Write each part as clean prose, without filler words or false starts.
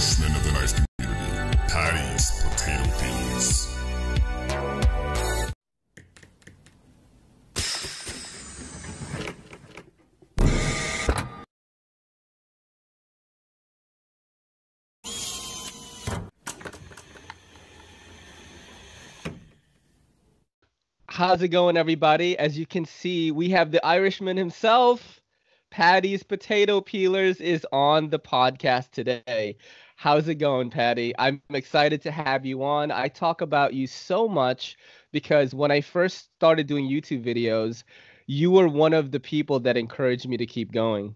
Irishman of the knife community, Paddy's potato peelers. How's it going, everybody? As you can see, we have the Irishman himself. Paddy's Potato Peelers is on the podcast today. How's it going, Paddy? I'm excited to have you on. I talk about you so much because when I first started doing YouTube videos, you were one of the people that encouraged me to keep going.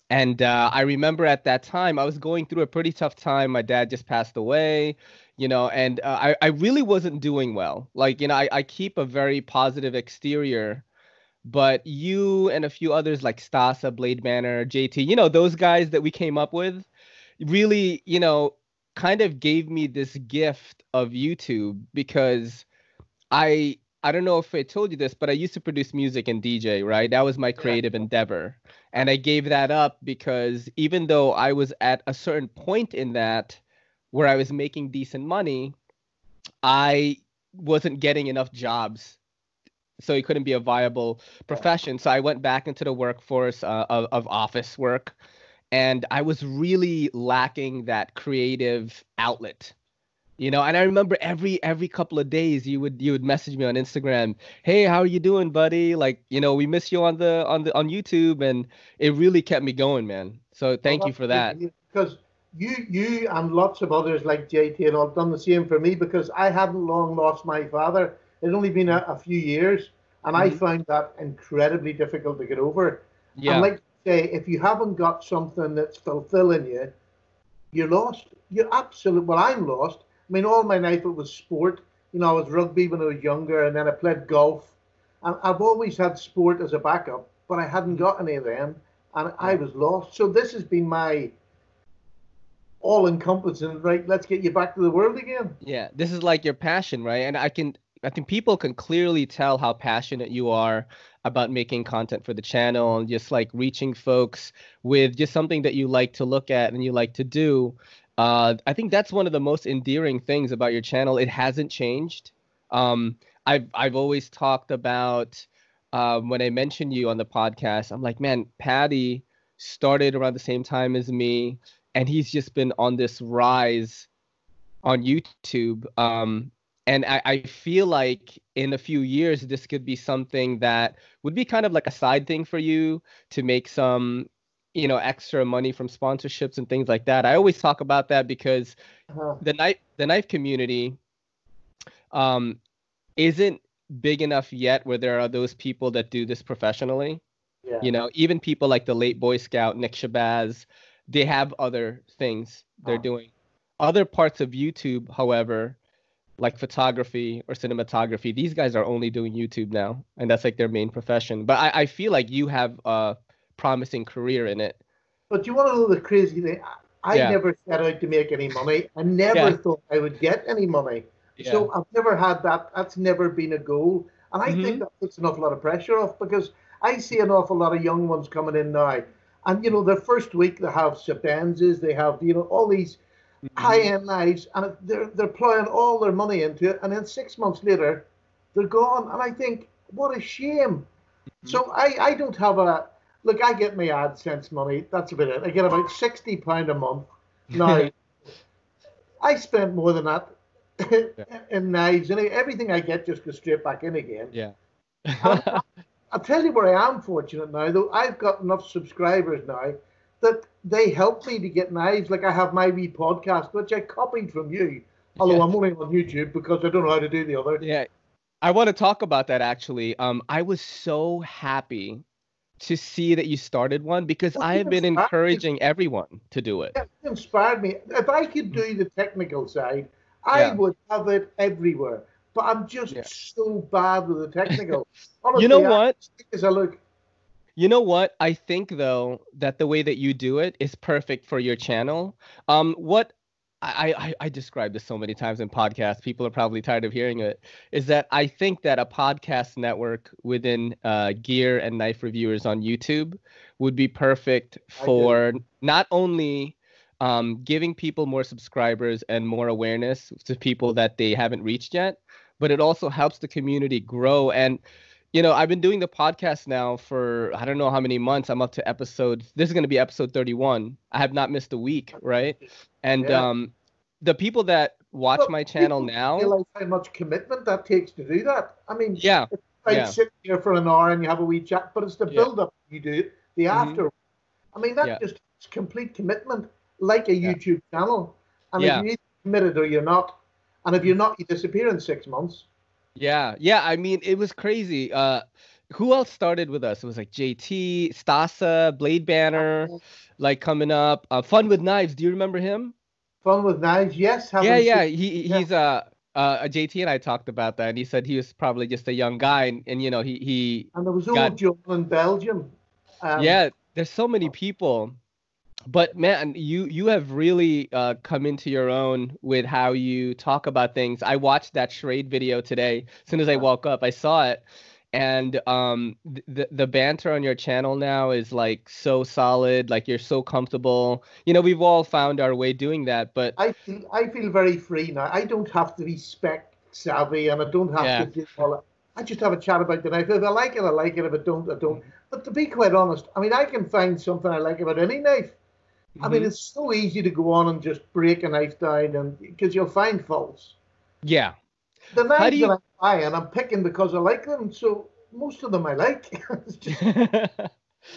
And I remember at that time, I was going through a pretty tough time. My dad just passed away, and I really wasn't doing well. Like, I keep a very positive exterior, but you and a few others like Stasa, Blade Banner, JT, those guys that we came up with really, kind of gave me this gift of YouTube because I don't know if I told you this, but I used to produce music and DJ, right? That was my creative endeavor. And I gave that up because even though I was at a certain point in that where I was making decent money, I wasn't getting enough jobs. So it couldn't be a viable profession. So I went back into the workforce of office work. And I was really lacking that creative outlet. And I remember every couple of days you would message me on Instagram, "Hey, how are you doing, buddy? Like, we miss you on YouTube," and it really kept me going, man. So Well, thank you that's for good to that. hear, because you and lots of others like JT and all done the same for me, because I hadn't long lost my father. It'd only been a few years, and I Hmm. found that incredibly difficult to get over. And Yeah. like you say, if you haven't got something that's fulfilling you, you're lost. You're absolute. Well, I'm lost. I mean, all my life it was sport. I was rugby when I was younger, and then I played golf. And I've always had sport as a backup, but I hadn't Hmm. got any of them, and I Yeah. was lost. So this has been my all-encompassing. Right, let's get you back to the world again. Yeah. This is like your passion, right? And I think people can clearly tell how passionate you are about making content for the channel and just like reaching folks with just something that you like to look at and you like to do. I think that's one of the most endearing things about your channel. It hasn't changed. Um, I've always talked about when I mentioned you on the podcast, I'm like, man, Paddy started around the same time as me, and he's just been on this rise on YouTube. And I feel like in a few years, this could be something that would be kind of like a side thing for you to make some, extra money from sponsorships and things like that. I always talk about that because Uh, the knife community um, isn't big enough yet where there are those people that do this professionally. yeah. Even people like the late Boy Scout, Nick Shabazz, they have other things they're Uh, doing. Other parts of YouTube, however, like photography or cinematography, these guys are only doing YouTube now, and that's like their main profession. But I feel like you have a promising career in it. but you want to know the crazy thing? I Yeah, never set out to make any money. I yeah, never thought I would get any money. yeah. So I've never had that. That's never been a goal. And I think Hmm. that puts an awful lot of pressure off, because I see an awful lot of young ones coming in now. And, their first week they have Sabenzas, they have, all these Hmm. high-end knives, and they're plowing all their money into it. And then 6 months later, they're gone. And I think, what a shame. So I don't have a look. I get my AdSense money. That's about it. I get about £60 a month. Now I spend more than that Yeah, in knives, and everything I get just goes straight back in again. yeah. And I'll tell you where I am fortunate now, though. I've got enough subscribers now that they help me to get knives. Like, I have my wee podcast, which I copied from you, although Yeah, I'm only on YouTube because I don't know how to do the other. yeah. I want to talk about that actually. I was so happy to see that you started one because Well, I you have been inspired me. encouraging everyone to do it. Yeah, it inspired me. If I could do the technical side, I Yeah, would have it everywhere. But I'm yeah. just so bad with the technical. You know Honestly, I what? as I look. You know what? I think though that the way that you do it is perfect for your channel. What I described this so many times in podcasts, people are probably tired of hearing it, is that I think that a podcast network within gear and knife reviewers on YouTube would be perfect I do. for not only giving people more subscribers and more awareness to people that they haven't reached yet. But it also helps the community grow. And I've been doing the podcast now for I don't know how many months. I'm up to this is going to be episode 31. I have not missed a week, right? And Yeah. the people that watch But my channel people now, realize how much commitment that takes to do that. I mean, yeah, it's like sitting here for an hour and you have a wee chat, but it's the yeah, build up you do, the hmm after. I mean, yeah, that just is complete commitment, like a yeah, YouTube channel. And if yeah. you're either committed or you're not, and if you're not, you disappear in 6 months. Yeah, yeah. I mean, it was crazy. Who else started with us? It was like JT, Stasa, Blade Banner, like coming up. Fun with Knives. Do you remember him? Fun with knives, yes, Yeah, haven't seen. yeah. Yeah. He's JT and I talked about that, and he said he was probably just a young guy, and he And there was got old John in Belgium. yeah. There's so many people. But man, you have really come into your own with how you talk about things. I watched that charade video today. As soon as I woke up, I saw it, and the banter on your channel now is like so solid. Like you're so comfortable. We've all found our way doing that, but I feel very free now. I don't have to be spec savvy, and I don't have to yeah, do all that. I just have a chat about the knife. If I like it, I like it. If I don't, I don't. But to be quite honest, I mean, I can find something I like about any knife. I mean, hmm it's so easy to go on and just break a knife down, and because you'll find faults. yeah. The How do knives that you? I'm buying, I'm picking because I like them. So most of them I like. It's just,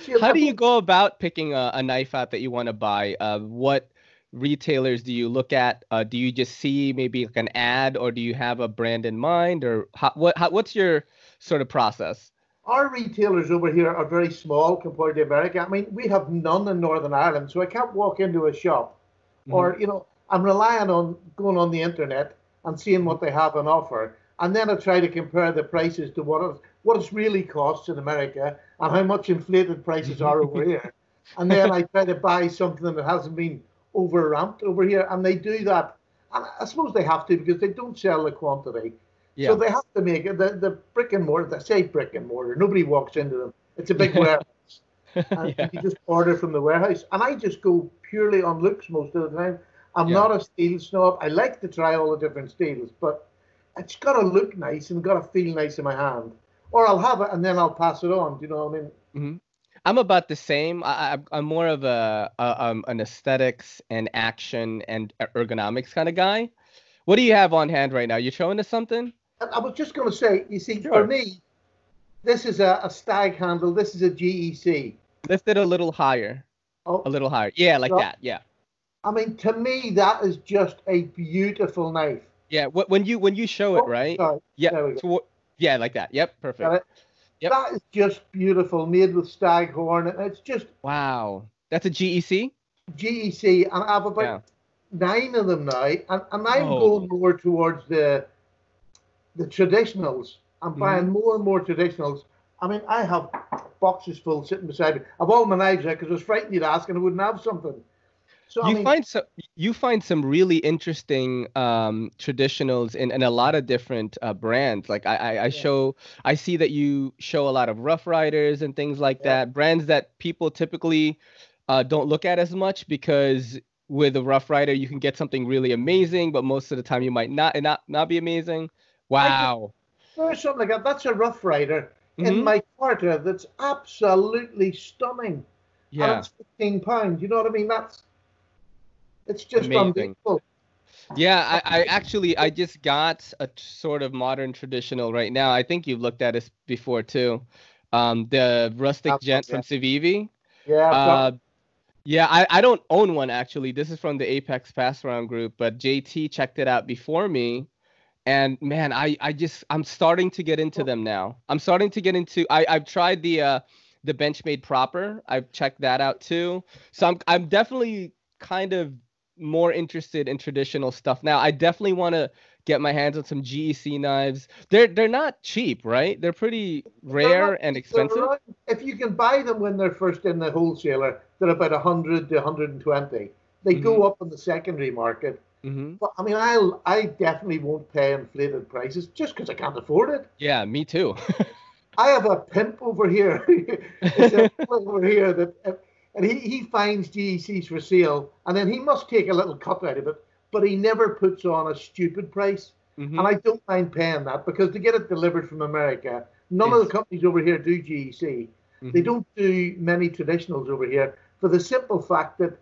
see, How I do you don't. go about picking a knife out that you want to buy? What retailers do you look at? Do you just see maybe like an ad, or do you have a brand in mind, or what's your sort of process? Our retailers over here are very small compared to America. I mean, we have none in Northern Ireland, so I can't walk into a shop, hmm or I'm relying on going on the internet and seeing what they have on offer, and then I try to compare the prices to what it really costs in America and how much inflated prices are over here, and then I try to buy something that hasn't been over ramped over here, and they do that, and I suppose they have to because they don't sell the quantity. So Yeah. they have to make it the brick and mortar. They say brick and mortar. Nobody walks into them. It's a big warehouse, and Yeah. you just order from the warehouse. And I just go purely on looks most of the time. I'm Yeah. not a steel snob. I like to try all the different steels, but it's got to look nice and got to feel nice in my hand. Or I'll have it and then I'll pass it on. Do you know what I mean? hmm I'm about the same. I'm more of an aesthetics and action and ergonomics kind of guy. What do you have on hand right now? You showing us something? And I was just going to say, you see, for Sure. me, this is a stag handle. This is a GEC. Lift it a little higher. A Oh, little higher. Yeah, like so, that. Yeah. I mean, to me, that is just a beautiful knife. Yeah. When you show it, Oh, right? sorry. Yeah. There we go. Yeah, like that. Yep. Got Perfect. it. Yep. That is just beautiful, made with staghorn. And it's just Wow. That's a GEC? GEC, and I have Yeah. about 9 of them now. And I'm Whoa. going more towards the traditionals. I'm hmm buying more and more traditionals. I mean, I have boxes full sitting beside me. I've all my knives there because I was frightened you'd ask and I wouldn't have something. So, I You mean, find so you find some really interesting traditionals in a lot of different brands. Like yeah, I see that you show a lot of Rough Riders and things like yeah. that. Brands that people typically don't look at as much because with a Rough Rider you can get something really amazing, but most of the time you might not be amazing. I can Wow. There's something like that. That's a Rough Rider in hmm my quarter that's absolutely stunning. And Yeah. it's £15. You know what I mean? It's just Amazing. unbeatable. Yeah, I just got a sort of modern traditional right now. I think you've looked at it before too. The rustic gent from Yeah, Civivi. yeah, I've got. Uh, yeah, I don't own one actually. This is from the Apex Pass Round group, but JT checked it out before me. And man, I'm starting to get into them now. I'm starting to get into I've tried the Benchmade proper. I've checked that out too. So I'm definitely kind of more interested in traditional stuff now. I definitely want to get my hands on some GEC knives. They're not cheap, right? They're pretty They're not. rare and They're expensive. around. If you can buy them when they're first in the wholesaler, they're about 100 to 120. They Mm-hmm. go up in the secondary market. Mm-hmm. But I mean, I definitely won't pay inflated prices just because I can't afford it. Yeah, me too. I have a pimp over here. It's a fellow over here that and he finds GECs for sale, and then he must take a little cut out of it, but he never puts on a stupid price. Mm-hmm. And I don't mind paying that, because to get it delivered from America, none of the companies over here do GEC. Mm-hmm. They don't do many traditionals over here, for the simple fact that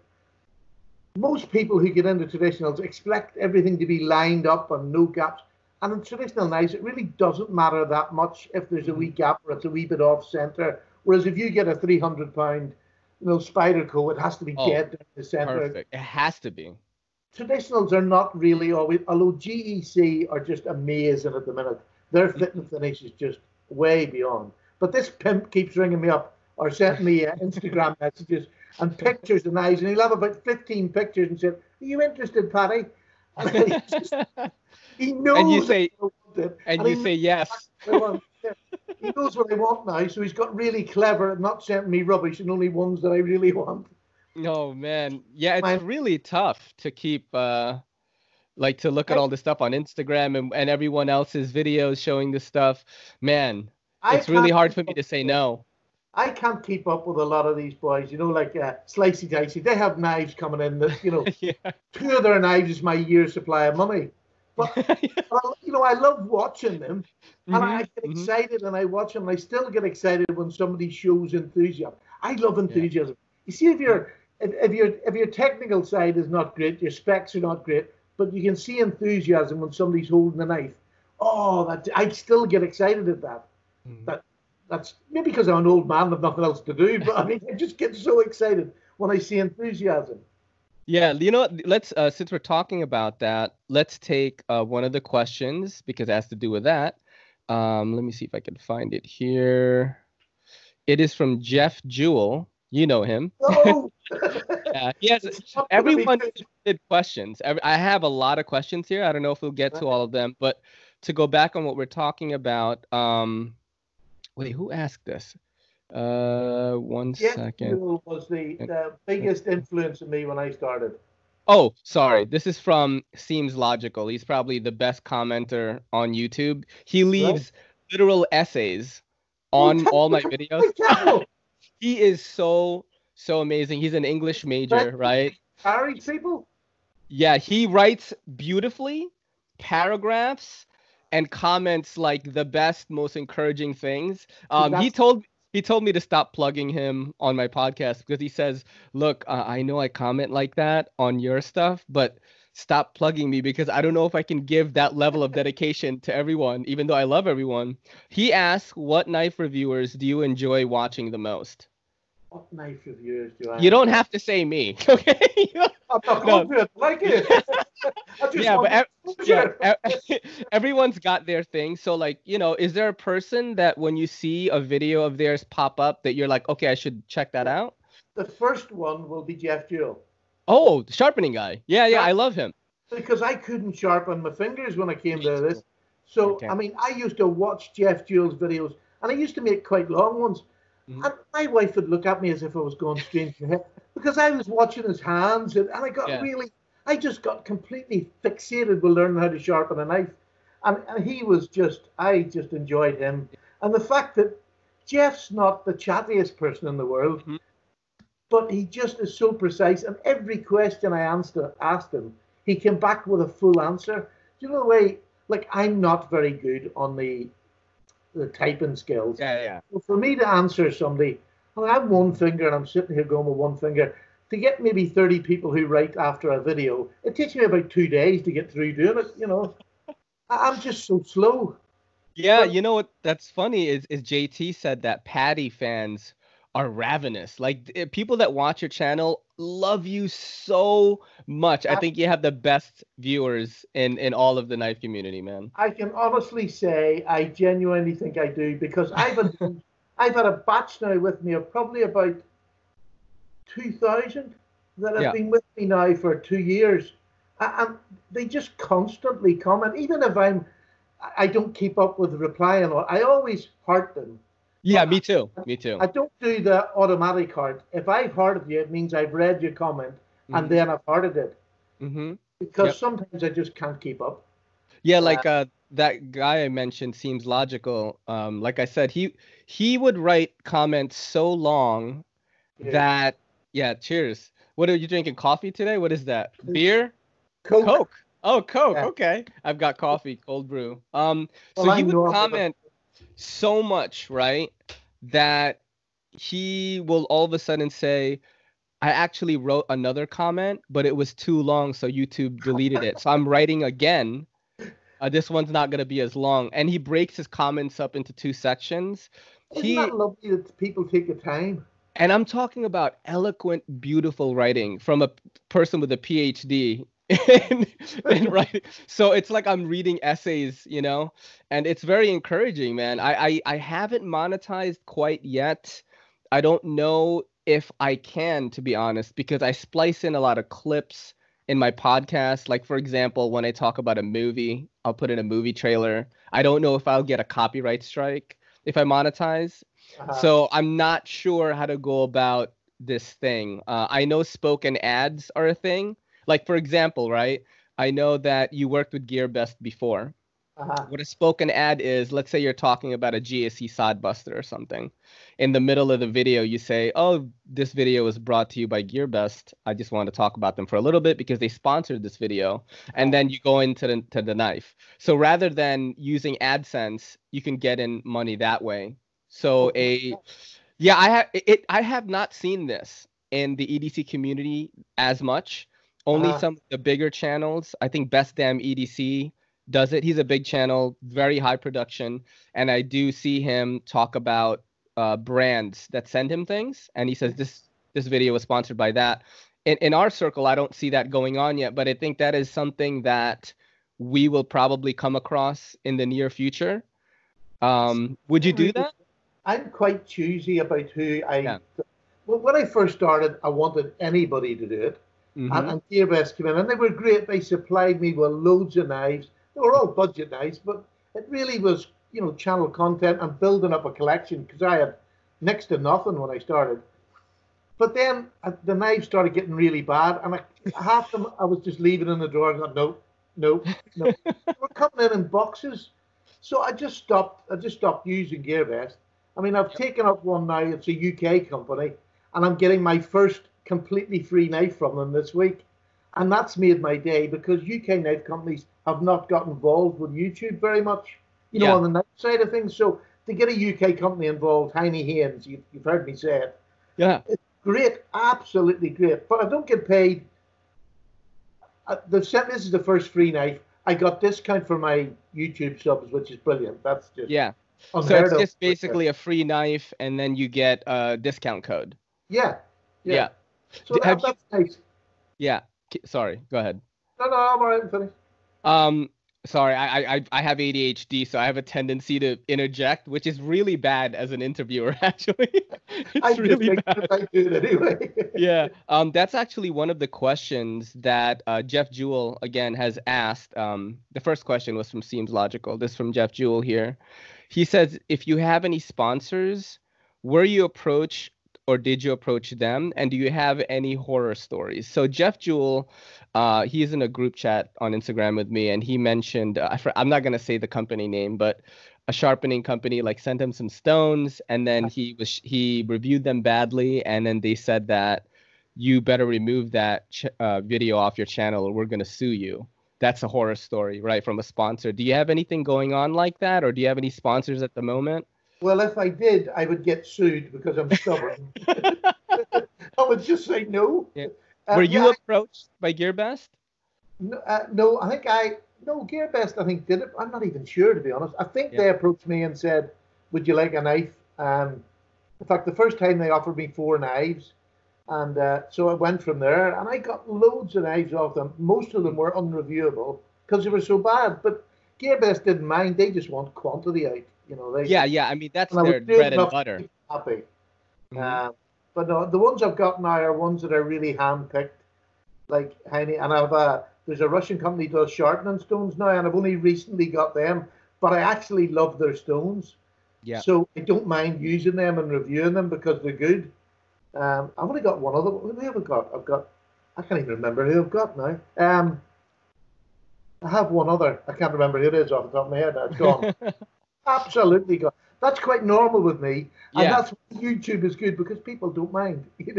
most people who get into traditionals expect everything to be lined up and no gaps. And in traditional knives, it really doesn't matter that much if there's a wee gap or it's a wee bit off center. Whereas if you get a 300-pound, Spyderco, it has to be dead down the center. Perfect. It has to be. Traditionals are not really always, although GEC are just amazing at the minute. Their fit and finish is just way beyond. But this pimp keeps ringing me up or sending me Instagram messages and pictures of knives, and he'll have about 15 pictures and said, "Are you interested, Paddy?" And he knows. And you say, say yes. He knows what I want now, so he's got really clever at not sending me rubbish and only ones that I really want. Oh man, yeah, it's really tough to keep to look at all this stuff on Instagram and everyone else's videos showing this stuff. Man, it's really hard for me to say no. I can't keep up with a lot of these boys, like Slicey Dicey. They have knives coming in that, yeah. 2 of their knives is my year's supply of money. But, I love watching them, and I get excited, and I watch them, and I still get excited when somebody shows enthusiasm. I love enthusiasm. Yeah. You see, if your technical side is not great, your specs are not great, but you can see enthusiasm when somebody's holding a knife. I still get excited at that. That's maybe because I'm an old man with nothing else to do, but I just get so excited when I see enthusiasm. Yeah, let's since we're talking about that, let's take one of the questions because it has to do with that. Let me see if I can find it here. It is from Jeff Jewell. You know him. Oh. Yeah, yes. Everyone did questions. I have a lot of questions here. I don't know if we'll get to all of them, but to go back on what we're talking about. Wait, who asked this? One second. Was the biggest influence on me when I started. Oh, sorry. This is from Seems Logical. He's probably the best commenter on YouTube. He leaves literal essays on all my videos. He is so amazing. He's an English major, right? Married people? Yeah, he writes beautifully, paragraphs, and comments like the best, most encouraging things. He told me to stop plugging him on my podcast because he says, "Look, I know I comment like that on your stuff, but stop plugging me because I don't know if I can give that level of dedication to everyone, even though I love everyone." He asks, "What knife reviewers do you enjoy watching the most?" What knife reviewers do I? You don't have to say me, okay? I'm not confident, like it. Everyone's got their thing. So, is there a person that when you see a video of theirs pop up that you're like, okay, I should check that out? The first one will be Jeff Jewell. Oh, the sharpening guy. Yeah, I love him. Because I couldn't sharpen my fingers when I came to this. So, I used to watch Jeff Jewell's videos, and I used to make quite long ones. And my wife would look at me as if I was going strange in the head because I was watching his hands, and I got I just got completely fixated with learning how to sharpen a knife. And he was I just enjoyed him. And the fact that Jeff's not the chattiest person in the world, but he just is so precise. And every question I asked him, he came back with a full answer. Do you know the way, I'm not very good on the typing skills. Yeah. So for me to answer somebody, I have one finger and I'm sitting here going with one finger. To get maybe 30 people who write after a video, it takes me about 2 days to get through doing it, I'm just so slow. Yeah, you know what? That's funny is JT said that Paddy fans are ravenous. People that watch your channel love you so much. I think you have the best viewers in all of the knife community, man. I can honestly say I genuinely think I do because I've had a batch now with me of probably about 2,000 that have been with me now for 2 years, and they just constantly comment. Even if I don't keep up with replying, I always heart them. Yeah, me too. I don't do the automatic heart. If I've hearted you, it means I've read your comment and then I've hearted it. Because sometimes I just can't keep up. Yeah, that guy I mentioned Seems Logical. Like I said, he would write comments so long that Yeah, cheers. What are you drinking? Coffee today? What is that? Beer? Coke. Coke. Oh, Coke. Yeah. Okay. I've got coffee, cold brew. So Well, he I'm would normal. comment so much, right? That he will all of a sudden say, I actually wrote another comment, but it was too long, so YouTube deleted it. So I'm writing again. This one's not going to be as long. And he breaks his comments up into two sections. Isn't that He lovely that people take the time? And I'm talking about eloquent, beautiful writing from a person with a PhD in writing. So it's like I'm reading essays, and it's very encouraging, man. I haven't monetized quite yet. I don't know if I can, to be honest, because I splice in a lot of clips in my podcast. Like, for example, when I talk about a movie, I'll put in a movie trailer. I don't know if I'll get a copyright strike if I monetize. So I'm not sure how to go about this thing. I know spoken ads are a thing. Like, for example, right? I know that you worked with GearBest before. What a spoken ad is, let's say you're talking about a GSC Sodbuster or something. In the middle of the video, you say, oh, this video was brought to you by GearBest. I just want to talk about them for a little bit because they sponsored this video. And then you go into the knife. So rather than using AdSense, you can get in money that way. So I have not seen this in the EDC community as much. Only some of the bigger channels. I think Best Damn EDC does it. He's a big channel, very high production, and I do see him talk about brands that send him things, and he says this video was sponsored by that. In our circle, I don't see that going on yet, but I think that is something that we will probably come across in the near future. Would you do that? I'm quite choosy about who I. Yeah. Well, when I first started, I wanted anybody to do it, and GearBest came in, and they were great. They supplied me with loads of knives. They were all budget knives, but it really was, channel content and building up a collection because I had next to nothing when I started. But then the knives started getting really bad, and half them I was just leaving in the drawer and going, no. They were coming in boxes, so I just stopped using GearBest. I mean, I've taken up one now. It's a UK company, and I'm getting my first completely free knife from them this week. And that's made my day because UK knife companies have not got involved with YouTube very much, on the knife side of things. So to get a UK company involved, Heine Haynes, you've heard me say it. Yeah. It's great, absolutely great. But I don't get paid. They've said this is the first free knife. I got discount for my YouTube subs, which is brilliant. That's just So it's just basically a free knife, and then you get a discount code. Yeah. So that's nice. Yeah. Sorry. Go ahead. No, I'm all right. I'm finished. Sorry. I have ADHD, so I have a tendency to interject, which is really bad as an interviewer. Actually, it's really bad. I do it anyway. Yeah. That's actually one of the questions that Jeff Jewell again has asked. The first question was from Seems Logical. This is from Jeff Jewell here. He says, if you have any sponsors, were you approached or did you approach them? And do you have any horror stories? So Jeff Jewell, he's in a group chat on Instagram with me, and he mentioned, I'm not going to say the company name, but a sharpening company sent him some stones, and then he reviewed them badly, and then they said that you better remove that video off your channel or we're going to sue you. That's a horror story, right, from a sponsor. Do you have anything going on like that, or do you have any sponsors at the moment? Well, if I did, I would get sued because I'm stubborn. I would just say no. Yeah. Were you approached by GearBest? No, GearBest I think did it. I'm not even sure, to be honest. I think they approached me and said, would you like a knife? In fact, the first time they offered me 4 knives. And so I went from there, and I got loads of knives off them. Most of them were unreviewable because they were so bad. But GearBest didn't mind. They just want quantity out. I mean, that's their bread and butter. Happy. But no, the ones I've got now are ones that are really hand-picked, like Heine. And there's a Russian company that does sharpening stones now, and I've only recently got them. But I actually love their stones. Yeah. So I don't mind using them and reviewing them because they're good. I've only got one other. Who have I got? I can't even remember who I've got now. I have one other. I can't remember who it is off the top of my head. It's gone. Absolutely gone. That's quite normal with me. And that's why YouTube is good because people don't mind. You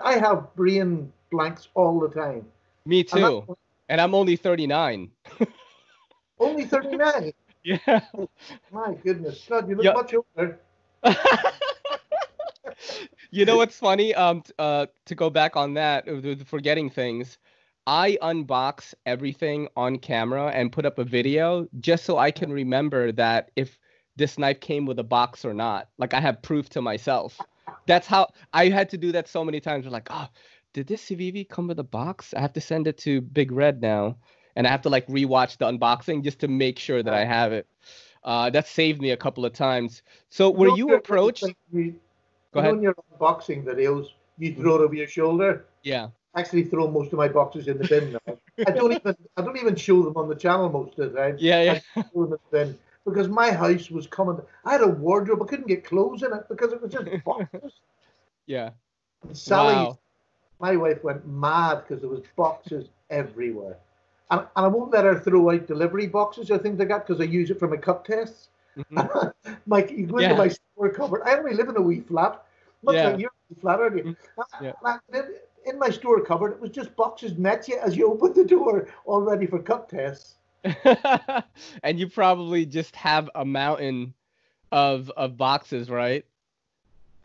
I have brain blanks all the time. Me And too. And I'm only 39. only 39. Yeah. My goodness, God, you look Yeah. much older. You know what's funny? To go back on that, with forgetting things, I unbox everything on camera and put up a video just so I can remember that if this knife came with a box or not. Like I have proof to myself. That's how I had to do that so many times. We're like, oh, did this CVV come with a box? I have to send it to Big Red now, and I have to like rewatch the unboxing just to make sure that I have it. That saved me a couple of times. So were you approached? Go In ahead. your unboxing videos, you throw it over your shoulder. Yeah. I actually throw most of my boxes in the bin now. I don't even show them on the channel most of the time. Yeah, I yeah. just throw them in the bin because my house was coming. I had a wardrobe. I couldn't get clothes in it because it was just boxes. Yeah. And Sally, Wow. my wife, went mad because there was boxes everywhere. And I won't let her throw out delivery boxes or things like that because I use it for my cup tests. Mhm. Mike, you go into Yeah. my store cupboard. I only live in a wee flat, much Yeah. like your wee flat, aren't you? Mm. Yeah. In my store cupboard, it was just boxes met you as you opened the door, all ready for cup tests. And you probably just have a mountain of boxes, right?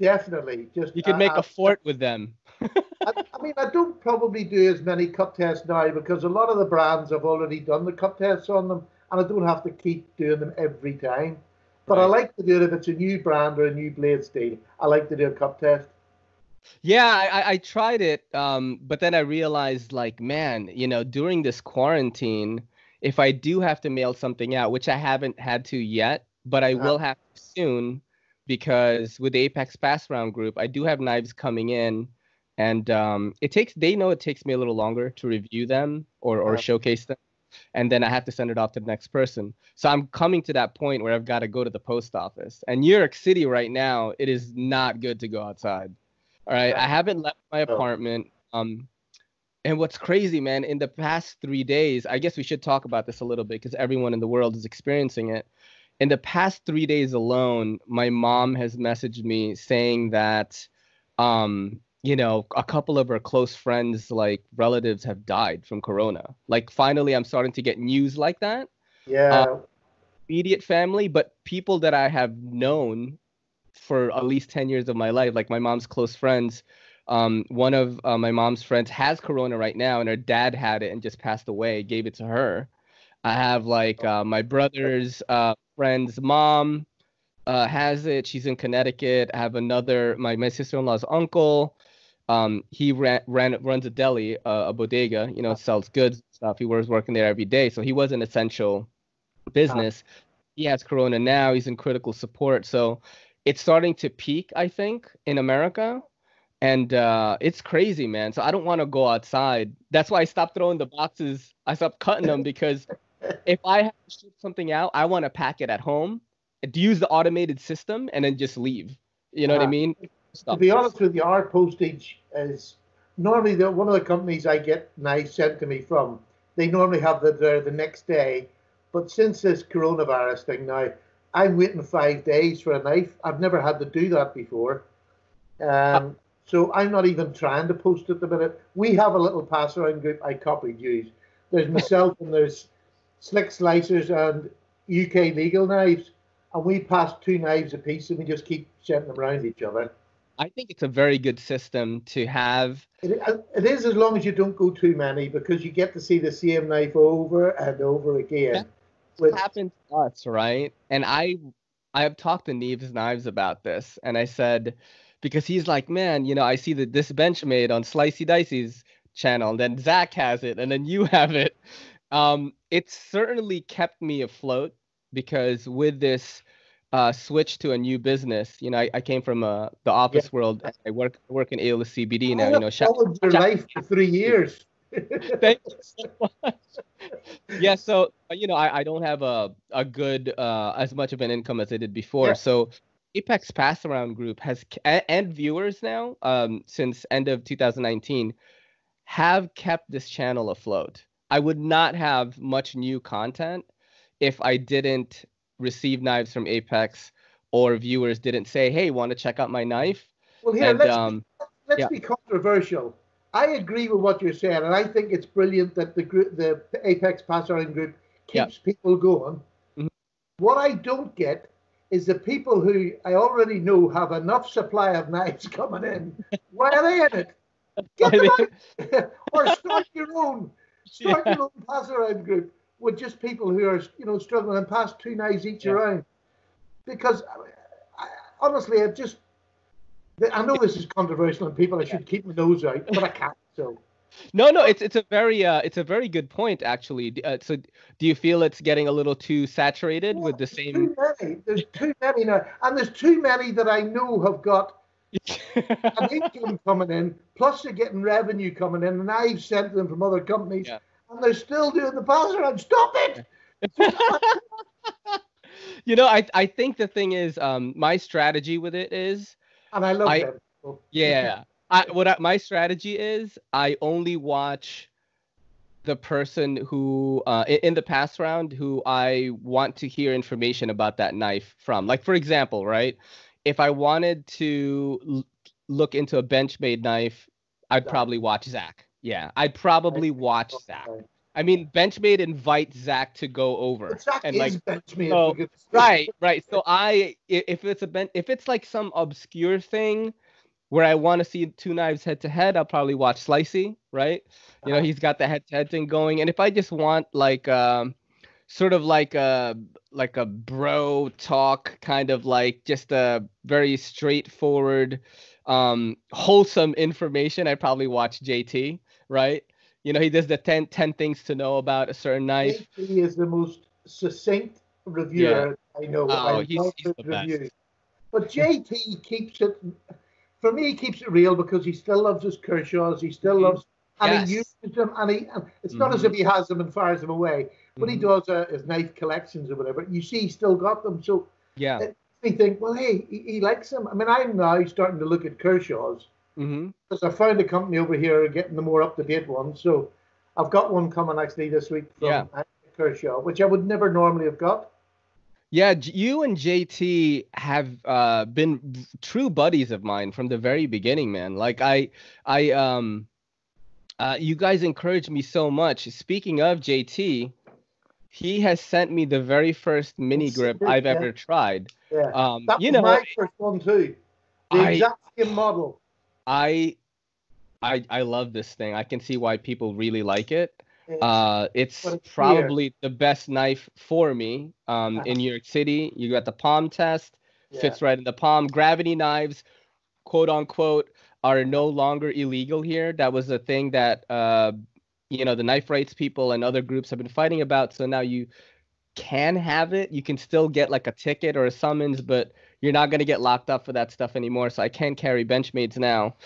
Definitely. Just, You could make a fort with them. I mean, I don't probably do as many cup tests now because a lot of the brands have already done the cup tests on them, and I don't have to keep doing them every time. But I Right. like to do it if it's a new brand or a new blade steel. I like to do a cup test. Yeah, I tried it, but then I realized, like, man, during this quarantine, if I do have to mail something out, which I haven't had to yet, but I Uh, will have to soon, because with the Apex Pass Round group, I do have knives coming in, and they know it takes me a little longer to review them or uh, showcase them, and then I have to send it off to the next person. So I'm coming to that point where I've got to go to the post office. And New York City right now, it is not good to go outside. All right, I haven't left my so, apartment. And what's crazy, man, in the past 3 days, I guess we should talk about this a little bit because everyone in the world is experiencing it. In the past 3 days alone, my mom has messaged me saying that, a couple of her close friends, like relatives, have died from corona. Like, finally, I'm starting to get news like that. Uh, yeah. Immediate family, but people that I have known for at least 10 years of my life, like my mom's close friends. One of my mom's friends has corona right now, and her dad had it and just passed away, gave it to her. I have like my brother's friend's mom has it. She's in Connecticut. I have another, my sister-in-law's uncle. He runs a deli, a bodega, sells goods and stuff. He was working there every day. So he was an essential business. He has corona now. He's in critical support. So it's starting to peak, I think, in America. And it's crazy, man. So I don't want to go outside. That's why I stopped throwing the boxes. I stopped cutting them because if I have to ship something out, I want to pack it at home, to use the automated system, and then just leave. You know what I Uh, mean? to Stop be this. honest with you, our postage is normally one of the companies I get knives sent to me from. They normally have that there the next day, but since this coronavirus thing now, I'm waiting 5 days for a knife. I've never had to do that before, Uh, so I'm not even trying to post at the minute. We have a little pass around group. I copied you. There's myself and there's Slick Slicers and UK Legal Knives, and we pass 2 knives a piece, and we just keep sending them around each other. I think it's a very good system to have. It is as long as you don't go too many because you get to see the same knife over and over again. That's With happened to us, right? And I have talked to Neves Knives about this, and I said, because he's like, man, I see that this bench made on Slicey Dicey's channel, and then Zach has it, and then you have it. It's certainly kept me afloat because with this switch to a new business, I came from the yeah, office world. And I work in AOS CBD I now. have followed your Shout life for 3 years. Thank you so much. Yeah, so I don't have a good as much of an income as I did before. Yeah, So Apex Pass Around Group and viewers now since end of 2019 have kept this channel afloat. I would not have much new content if I didn't receive knives from Apex or viewers didn't say, "Hey, want to check out my knife?" well, here And let's yeah, be controversial. I agree with what you're saying, and I think it's brilliant that the Apex Pass-Around group keeps people going. Mhm. What I don't get is the people who I already know have enough supply of knives coming in. Why are they in it? Get them out, or start your own. Start Yeah. your own pass-around group with just people who are, struggling and pass 2 knives each around. Because honestly, I know this is controversial and people, I should keep my nose out, but I can't. So No, it's a very good point actually. So do you feel it's getting a little too saturated with the same? too many. There's too many now, and there's too many that I know have got an income coming in, plus they're getting revenue coming in, and I've sent them from other companies, Yeah. and they're still doing the pass around. Stop it! I think the thing is, my strategy with it is, And I love them. So. yeah, my strategy is I only watch the person who in the pass round who I want to hear information about that knife from. Like for example, right? If I wanted to look into a Benchmade knife, I'd probably watch Zach. Yeah, I'd probably watch Zach. I mean, Benchmade invites Zach to go over. But Zach and is like Benchmade. so, right. So if it's like some obscure thing where I want to see 2 knives head to head, I'll probably watch Slicey, right? He's got the head to head thing going. And if I just want like sort of like a bro talk, kind of like just a very straightforward, wholesome information, I'd probably watch JT, right? He does the 10 things to know about a certain knife. JT is the most succinct reviewer I know. Oh, I love he's his the reviews. best. But JT keeps it, for me, he keeps it real because he still loves his Kershaws. He still loves, and he uses them, and it's not as if he has them and fires them away, but he does his knife collections or whatever. You see, he still got them. So yeah, it makes me think, well, hey, he likes them. I mean, I'm now starting to look at Kershaws because I found a company over here getting the more up-to-date ones. So I've got one coming actually this week from Kershaw, which I would never normally have got. Yeah, you and JT have been true buddies of mine from the very beginning, man. Like you guys encouraged me so much. Speaking of JT, he has sent me the very first mini grip I've ever tried. Yeah, that was my first one too. The exact same model. I love this thing. I can see why people really like it. It's probably the best knife for me. In New York City, you got the palm test, fits right in the palm. Gravity knives, quote unquote, are no longer illegal here. That was a thing that the knife rights people and other groups have been fighting about. So now you can have it. You can still get like a ticket or a summons, but you're not going to get locked up for that stuff anymore. So I can carry Benchmades now.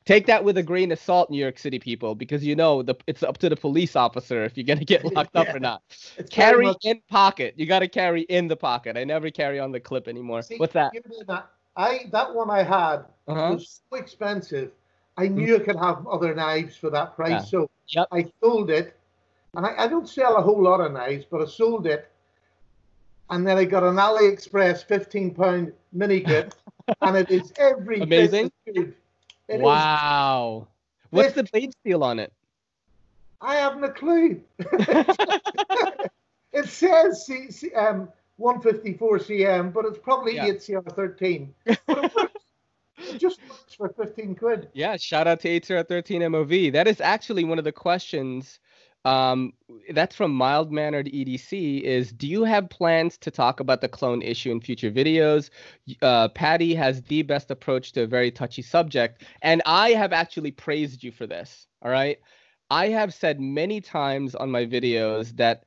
Take that with a grain of salt, New York City people, because it's up to the police officer if you're gonna get locked up or not. Carry in pocket. You got to carry in the pocket. I never carry on the clip anymore. See, what's that? That one I had was so expensive. I knew I could have other knives for that price, so I sold it. And I don't sell a whole lot of knives, but I sold it. And then I got an AliExpress £15 mini grip, and it is every amazing. Bit good. Wow. What's the blade steel on it? I haven't a clue. It says 154 cm, but it's probably 8CR13. But it just works for 15 quid. Yeah, shout out to 8CR13 MOV. That is actually one of the questions. That's from Mild Mannered EDC is, do you have plans to talk about the clone issue in future videos? Paddy has the best approach to a very touchy subject, and I have actually praised you for this. All right. I have said many times on my videos that,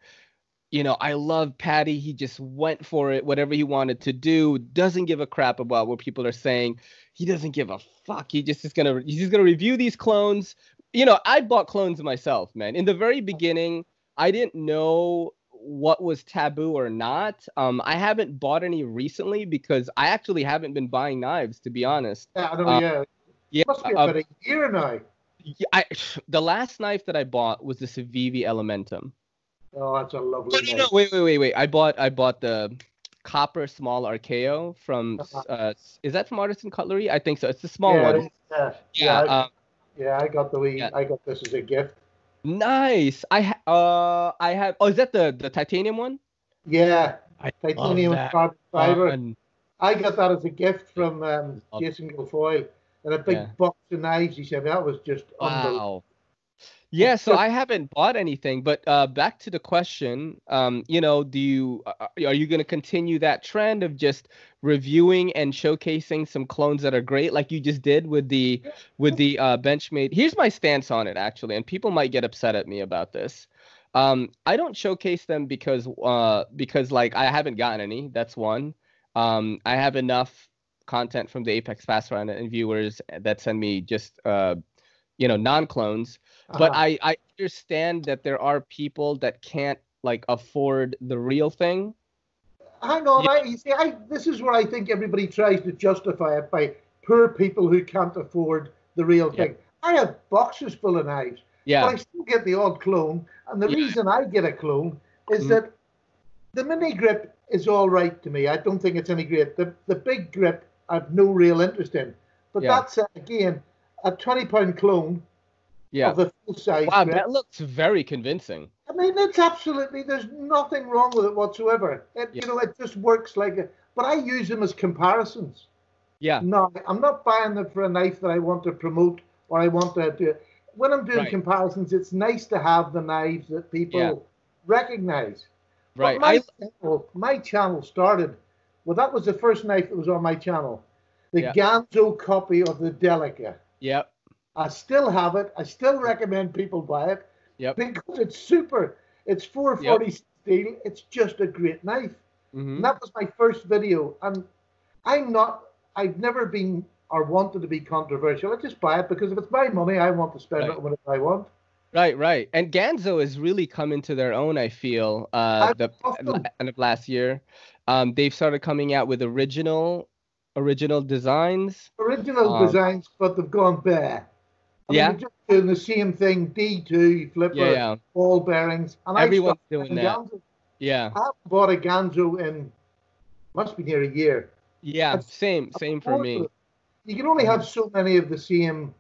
I love Paddy. He just went for it, whatever he wanted to do, doesn't give a crap about what people are saying. He doesn't give a fuck. He's just gonna review these clones. I bought clones myself, man. In the very beginning, I didn't know what was taboo or not. I haven't bought any recently because I actually haven't been buying knives, to be honest. Yeah, I know, It must be about a year now. The last knife that I bought was the Civivi Elementum. Oh, that's a lovely knife. Wait. I bought the copper small Archaeo from is that from Artisan Cutlery? I think so. It's the small one. Yeah, I got Yeah. I got this as a gift. Nice. I have. Oh, is that the titanium one? Yeah, I love titanium and that carbon fiber. one. I got that as a gift from Love- Jason Guilfoyle and a Yeah. big box of knives. He said that was just unbelievable. Wow. Yeah, so I haven't bought anything, but back to the question, do you are you going to continue that trend of just reviewing and showcasing some clones that are great, like you just did with the Benchmade? Here's my stance on it, actually, and people might get upset at me about this. I don't showcase them because like I haven't gotten any. That's one. I have enough content from the Apex Pathfinder and viewers that send me just non-clones. But Uh-huh. I understand that there are people that can't like afford the real thing. Hang on, Yeah, you see, this is where I think everybody tries to justify it by poor people who can't afford the real yeah, thing. I have boxes full of knives, but yeah, I still get the odd clone. And the yeah. reason I get a clone is Mhm. that the mini grip is all right to me. I don't think it's any great. The big grip I've no real interest in. But Yeah, that's again a £20 clone yeah. of the full size Wow, grip. that looks very convincing. I mean, it's absolutely, there's nothing wrong with it whatsoever. Yeah, It just works like it. But I use them as comparisons. yeah, No, I'm not buying them for a knife that I want to promote or I want to do. When I'm doing right, comparisons, it's nice to have the knives that yeah, people recognize. But right. I my channel started, well, that was the first knife that was on my channel. The Yeah, Ganzo copy of the Delica. yep, I still have it. I still recommend people buy it yep, because it's super. It's yep. 440 steel. It's just a great knife. And Hmm. that was my first video. And I've never been or wanted to be controversial. I just buy it because if it's my money, I want to spend it Right, whenever I want. right, right. And Ganzo has really come into their own, I feel, I the love them. end of last year. They've started coming out with original designs. Original Um, designs, but they've gone bare. I mean, they're yeah, just doing the same thing. D2 yeah, flipper, yeah. ball bearings, and I Everyone's stopped doing buying that. Ganzo. Yeah. I haven't bought a Ganzo in must be near a year. Yeah, It's same for bored with me. it. You can only Mhm. have so many of the same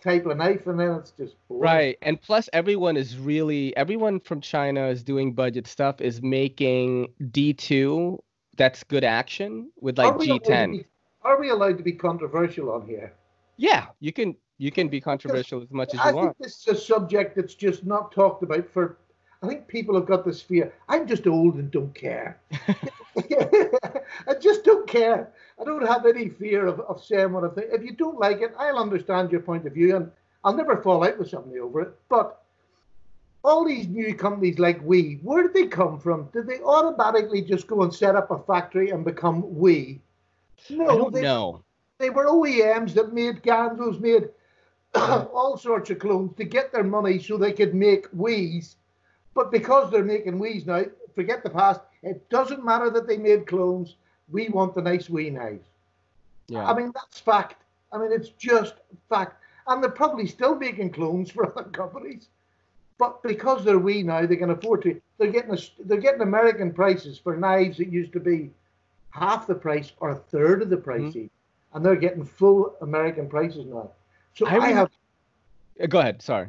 type of knife, and then it's just boring. Right. And plus everyone from China is doing budget stuff is making D2 that's good action with Are like we allowed to G10. be? Are we allowed to be controversial on here? Yeah, you can be Because controversial as much as you I think want. this is a subject that's just not talked about. For I think people have got this fear. I'm just old and don't care. I just don't care. I don't have any fear of saying what I think. If you don't like it, I'll understand your point of view, and I'll never fall out with somebody over it. But all these new companies like We, where did they come from? Did they automatically just go and set up a factory and become We? I No, don't know. they were OEMs that made Ganzos, made Mhm. all sorts of clones to get their money so they could make Wii's. But because they're making Wii's now, forget the past. It doesn't matter that they made clones. We want the nice Wii knives. Yeah. I mean, that's fact. I mean, it's just fact. And they're probably still making clones for other companies. But because they're Wii now, they can afford to. They're getting American prices for knives that used to be half the price or a third of the Mhm. price each, and they're getting full American prices now. So I I remember have. Go ahead, sorry.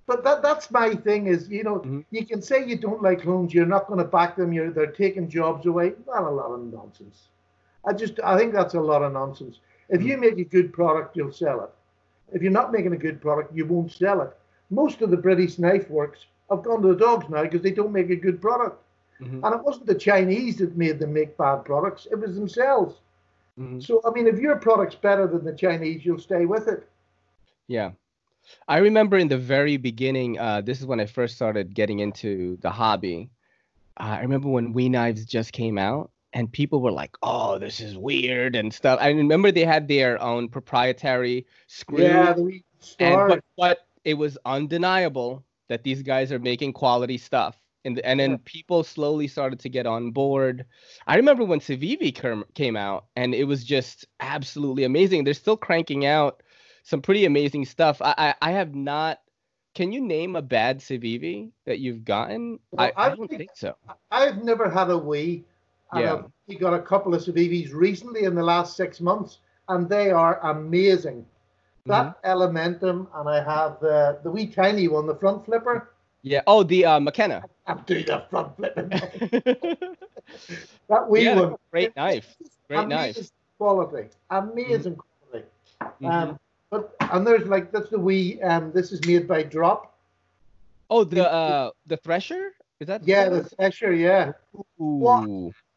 But that's my thing is, Mhm. you can say you don't like clones, you're not going to back them, they're taking jobs away. Not a lot of nonsense. I think that's a lot of nonsense. If Mhm. you make a good product, you'll sell it. If you're not making a good product, you won't sell it. Most of the British knife works have gone to the dogs now because they don't make a good product. Mhm. And it wasn't the Chinese that made them make bad products, it was themselves. Mhm. So, I mean, if your product's better than the Chinese, you'll stay with it. Yeah. I remember in the very beginning, this is when I first started getting into the hobby. I remember when Wii knives just came out and people were like, "Oh, this is weird" and stuff. I remember they had their own proprietary screws Yeah, the and stars. but it was undeniable that these guys are making quality stuff. And Yeah. then people slowly started to get on board. I remember when Civivi came out and it was just absolutely amazing. They're still cranking out some pretty amazing stuff. I have not. Can you name a bad Civivi that you've gotten? Well, I don't think so. I've never had a Wii, and Yeah. I've only got a couple of Civivis recently in the last 6 months, and they are amazing. that Elementum, and I have the wee tiny one, the front flipper. Yeah. Oh, the McKenna. I'm doing the front flipping. That wee Yeah, one. great knife. Great knife. Amazing quality. Amazing quality. And there's like, that's the wee. This is made by Drop. Oh, the Thresher. Is that? Yeah, the Thresher. Yeah. Ooh. What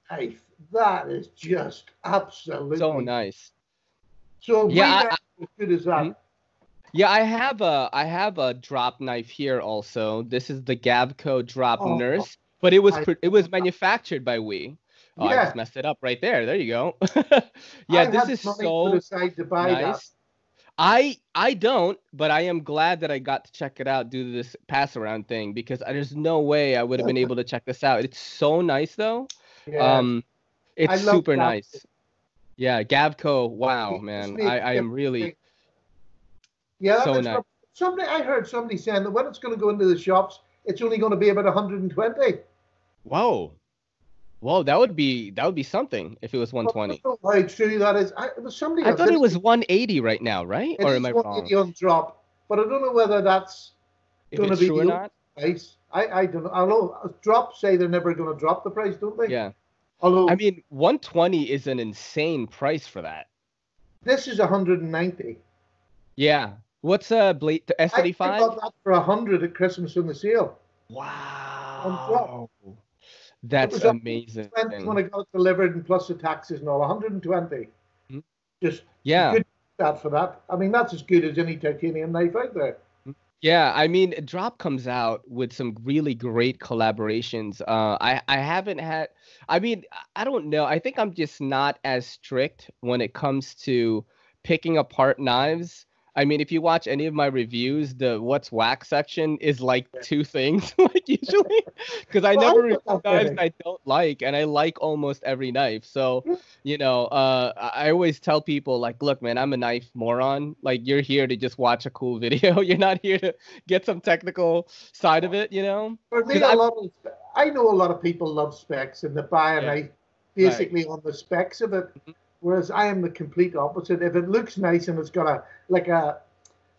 knife? That is just absolutely So nice. So yeah, as good as that. Yeah, I have a drop knife here also. This is the Gavco Drop Nurse, but it was manufactured by We. Oh, I just messed it up right there. There you go. Yeah, this is so to buy nice. That. I don't, but I am glad that I got to check it out due to this pass around thing, because there's no way I would have been able to check this out. It's so nice though. Yeah. It's super nice. Yeah, Gavco. Wow, man. I am really. Yeah, so nice. I heard somebody saying that when it's going to go into the shops, it's only going to be about 120. Whoa. Whoa, that would be something if it was 120. I don't know how true that is. It was somebody I thought it was 180 right now, right? Or am I wrong? 180 on Drop, but I don't know whether that's going to be true or not. Price. I don't know. I know Drop say they're never going to drop the price, don't they? Yeah. Although, I mean, 120 is an insane price for that. This is 190. Yeah. What's Blade the S35? I got that for 100 at Christmas in the sale. Wow. That's amazing. When I got it delivered, and plus the taxes and all, 120. Just good for that. I mean, that's as good as any titanium knife out there. Yeah, I mean, Drop comes out with some really great collaborations. I haven't had. I mean, I don't know. I think I'm just not as strict when it comes to picking apart knives. I mean, if you watch any of my reviews, the what's wax section is like 2 things, like usually, because I never review knives I don't like, and I like almost every knife. So, I always tell people, like, look, man, I'm a knife moron. Like, you're here to just watch a cool video. You're not here to get some technical side of it, For me, I know a lot of people love specs and they buy a knife basically on the specs of it. Whereas I am the complete opposite. If it looks nice and it's got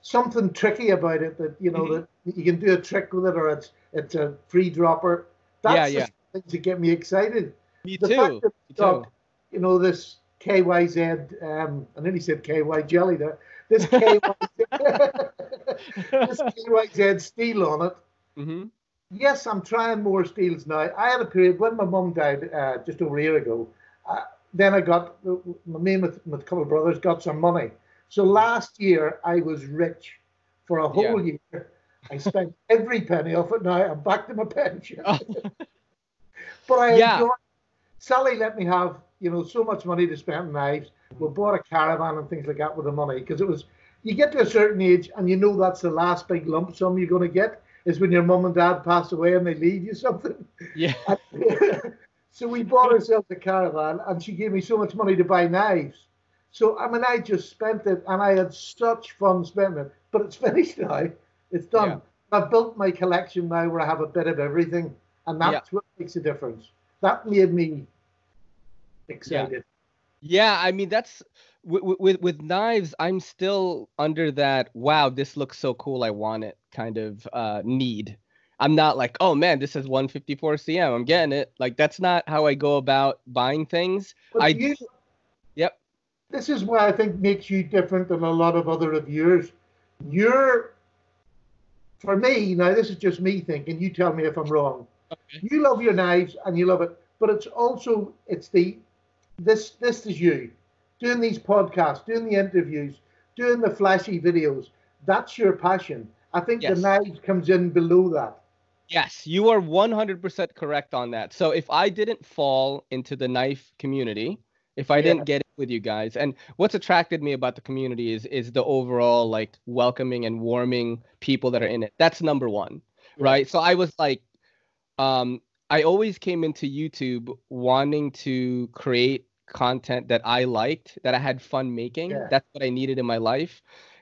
something tricky about it that that you can do a trick with it, or it's a free dropper, that's the things that get me excited. Me too. This KYZ, I nearly said KY jelly there. This KYZ steel on it. Yes, I'm trying more steels now. I had a period when my mum died just over a year ago. Then I got me with a couple of brothers got some money. So last year I was rich for a whole year. I spent every penny of it. Now I'm back to my pension. But I enjoyed. Sally let me have so much money to spend on knives. We bought a caravan and things like that with the money, because it was, you get to a certain age and that's the last big lump sum you're going to get is when your mum and dad pass away and they leave you something. Yeah. So we bought ourselves a caravan, and she gave me so much money to buy knives. So, I mean, I just spent it, and I had such fun spending it. But it's finished now. It's done. Yeah. I've built my collection now where I have a bit of everything, and that's what makes a difference. That made me excited. Yeah, I mean, that's with knives, I'm still under that, wow, this looks so cool, I want it kind of need. I'm not like, oh man, this is 154 cm, I'm getting it. Like, that's not how I go about buying things. Yep. This is what I think makes you different than a lot of other reviewers. For me, now this is just me thinking, you tell me if I'm wrong. Okay. You love your knives and you love it, but this is you. Doing these podcasts, doing the interviews, doing the flashy videos. That's your passion. I think the knives comes in below that. Yes, you are 100% correct on that. So if I didn't fall into the knife community, if I didn't get it with you guys, and what's attracted me about the community is the overall like welcoming and warming people that are in it. That's number one, right? So I was like, I always came into YouTube wanting to create content that I liked, that I had fun making. That's what I needed in my life.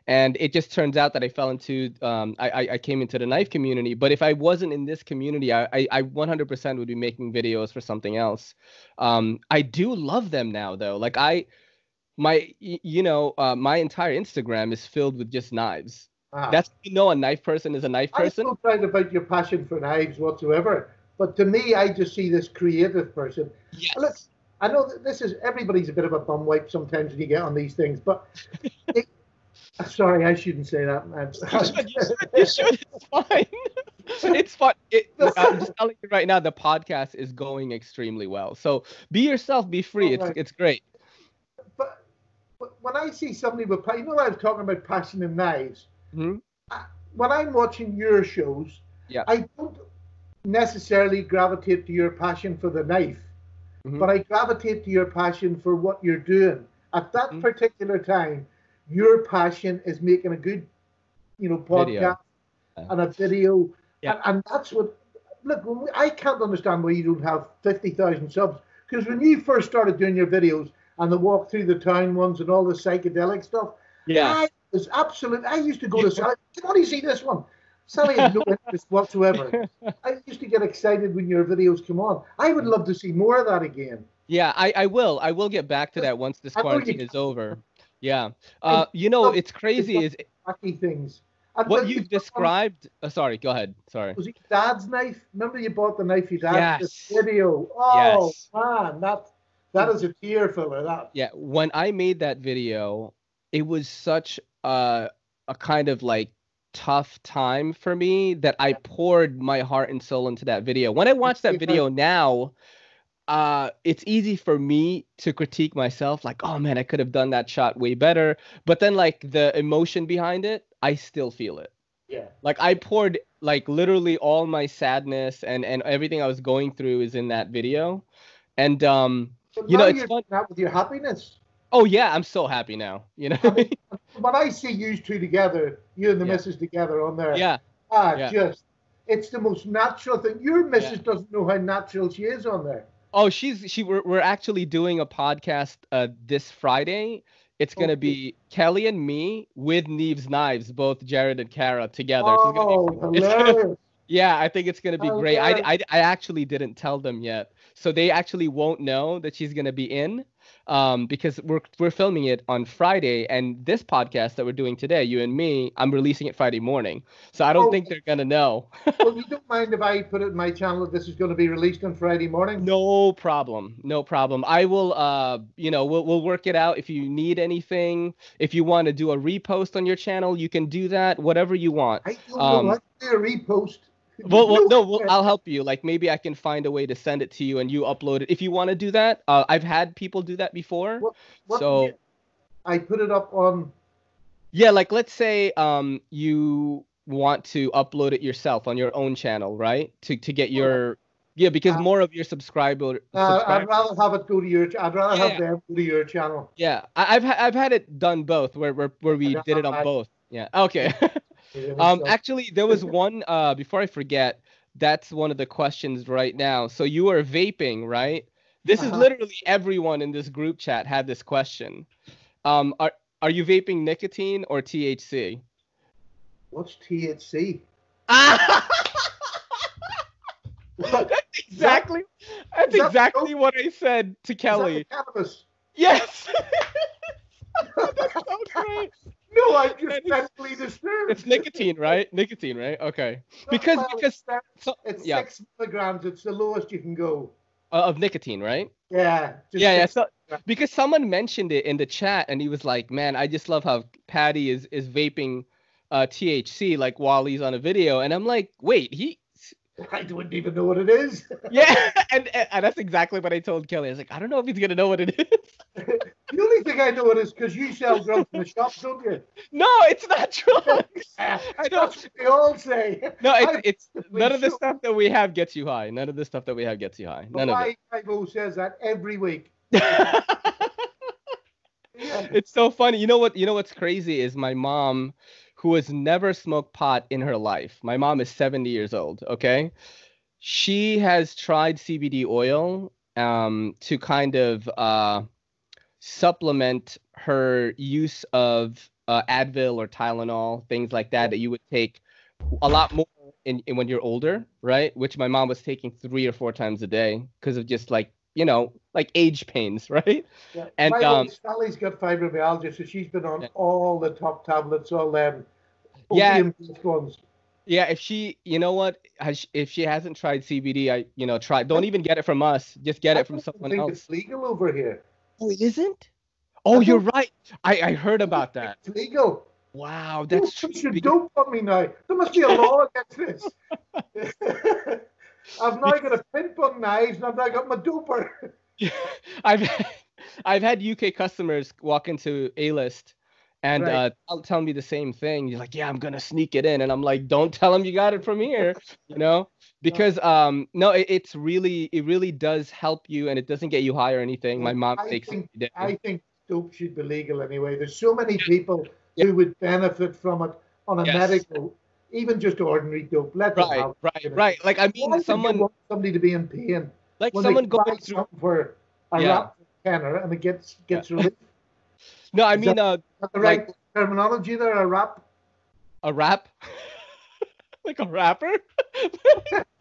And it just turns out that I fell into, I came into the knife community. But if I wasn't in this community, I 100% would be making videos for something else. I do love them now, though. Like my entire Instagram is filled with just knives. Ah. That's, a knife person is a knife I person. don't doubt about your passion for knives whatsoever, but to me, I just see this creative person. And look, Yes. I know that everybody's a bit of a bum wipe sometimes when you get on these things, but it, sorry, I shouldn't say that, man. You should. It's fine. It's fun. I'm just telling you right now, the podcast is going extremely well. So be yourself, be free. All right. It's great. But when I see somebody with, I was talking about passion in knives. Hmm. When I'm watching your shows, Yeah. I don't necessarily gravitate to your passion for the knife, Hmm. but I gravitate to your passion for what you're doing. At that Hmm. particular time, your passion is making a good, podcast Video. and a video. Yeah. And that's what, look, I can't understand why you don't have 50,000 subs. Because when you first started doing your videos and the walk through the town ones and all the psychedelic stuff, Yeah. I used to go to Sally, come on, you see this one. Sally had no interest whatsoever. I used to get excited when your videos come on. I would love to see more of that again. Yeah, I will. I will get back to that once this I know quarantine you is over. Yeah. I love It's crazy is wacky things. And what you've described. Sorry, go ahead. Sorry. was it Dad's knife? Remember you bought the knife you dad for Yes. this video? Oh Yes. man, that is a tear filler. That. Yeah, when I made that video, it was such a kind of like tough time for me that I poured my heart and soul into that video. When I watch that video now, it's easy for me to critique myself, like, oh man, I could have done that shot way better. But then like the emotion behind it, I still feel it. Yeah. Like I poured like literally all my sadness and everything I was going through is in that video. And But you now know, it's you're fun. doing that with your happiness. Oh yeah, I'm so happy now. You know. I mean, when I see you two together, you and the Yeah. missus together on there, Yeah. Yeah. just it's the most natural thing. Your missus doesn't know how natural she is on there. Oh, we're actually doing a podcast this Friday. It's gonna be Kelly and me with Neve's Knives, both Jared and Kara together. So Hilarious. yeah, I think it's gonna be great. Hilarious. I actually didn't tell them yet, so they actually won't know that she's gonna be in, because we're filming it on Friday, and this podcast that we're doing today, you and me, I'm releasing it Friday morning, so I don't think they're gonna know. Well, you don't mind if I put it in my channel that this is going to be released on Friday morning? No problem. No problem. I will we'll work it out. If you need anything, if you want to do a repost on your channel, you can do that, whatever you want. I don't know how to do a repost. I'll help you. Like maybe I can find a way to send it to you and you upload it. If you want to do that, I've had people do that before. I put it up on. Yeah, like let's say you want to upload it yourself on your own channel, right? To get your because more of your subscribers. I'd rather have it go to your. I'd rather have them go to your channel. Yeah, I've had it done both where we did it on both. Yeah. Okay. Actually, there was one before I forget. That's one of the questions right now. So you are vaping, right? This is literally everyone in this group chat had this question. Are you vaping nicotine or THC? What's THC? That's exactly what I said to Kelly. Is that cannabis? Yes. That's so great. No, I'm just mentally disturbed. It's nicotine, right? Nicotine, right? Okay. Because it's 6 milligrams. It's the lowest you can go. Of nicotine, right? Yeah. So because someone mentioned it in the chat and he was like, "Man, I just love how Paddy is vaping THC like while he's on a video," and I'm like, "Wait, I wouldn't even know what it is." Yeah, and that's exactly what I told Kelly. I was like, I don't know if he's gonna know what it is. The only thing I know it is because you sell drugs in the shop, don't you? No, it's not drugs. I don't. That's what they all say. No, it's none of the stuff that we have gets you high. None of the stuff that we have gets you high. None of it. My Ivo says that every week. It's so funny. You know what's crazy is my mom, who has never smoked pot in her life. My mom is 70 years old, okay? She has tried CBD oil to kind of supplement her use of Advil or Tylenol, things like that you would take a lot more in when you're older, right? Which my mom was taking 3 or 4 times a day because of just like like age pains, right? Yeah. And My wife Sally's got fibromyalgia, so she's been on all the top tablets, all them yeah, opium-based ones. yeah. If she, you know what, if she hasn't tried CBD, try. Don't even get it from us. Just get I it from don't even someone think else. it's legal over here. Oh, it isn't? I Oh, you're don't right. I heard think about that. it's legal. Wow, Who that's true. puts your dope on me now? There must be a law against this. I've now got a pimp on knives, and I've now got my doper. I've I've had UK customers walk into A-list and Right. tell me the same thing. You're like, yeah, I'm gonna sneak it in, and I'm like, don't tell them you got it from here, because no, it really does help you, and it doesn't get you high or anything. My mom takes it every day. I think dope should be legal anyway. There's so many people Yeah. who would benefit from it on a Yes. medical, even just ordinary dope. Let them have it. Right. Like, I Why mean, would you someone want somebody to be in pain like when someone they can buy going through. something for a Yeah. rap tenner and it gets relief? No, I Is mean, that the right terminology there? A rap? a rap, like a rapper.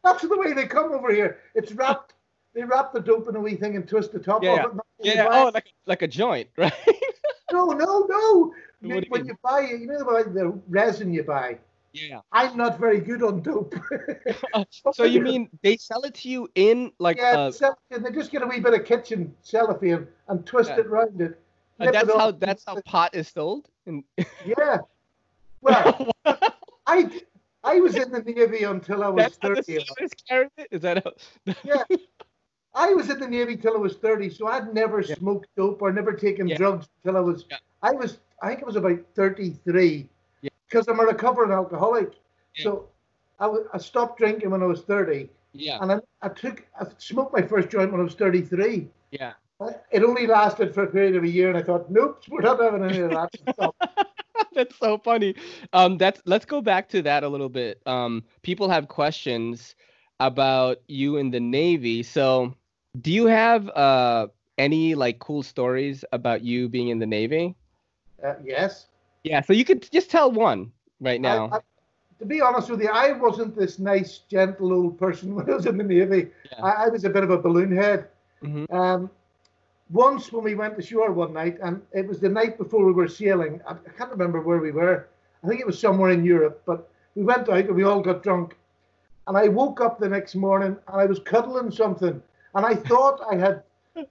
That's the way they come over here. It's wrapped. They wrap the dope in a wee thing and twist the top Yeah, off it. Yeah. Oh, like a joint, right? No. What do you When mean? you buy it, the resin you buy. Yeah. I'm not very good on dope. So you mean they sell it to you in like Yeah, and they just get a wee bit of kitchen cellophane and twist it round it. and that's how pot is sold? Yeah. Well, I was in the Navy until I was That's how 30. the sailors carry it? Is that how? Yeah. I was in the Navy till I was 30, so I'd never smoked dope or never taken drugs until I think it was about 33, because I'm a recovering alcoholic. Yeah. So I stopped drinking when I was 30. Yeah. And I smoked my first joint when I was 33. Yeah. It only lasted for a period of a year, and I thought, nope, we're not having any of that stuff. That's so funny. Let's go back to that a little bit. People have questions about you in the Navy. So, do you have any like cool stories about you being in the Navy? Yes. Yeah. So you could just tell one right now. To be honest with you, I wasn't this nice, gentle old person when I was in the Navy. Yeah. I was a bit of a balloon head. Mm-hmm. Once when we went to shore one night, and it was the night before we were sailing, I can't remember where we were. I think it was somewhere in Europe, but we went out and we all got drunk. And I woke up the next morning and I was cuddling something. And I thought I had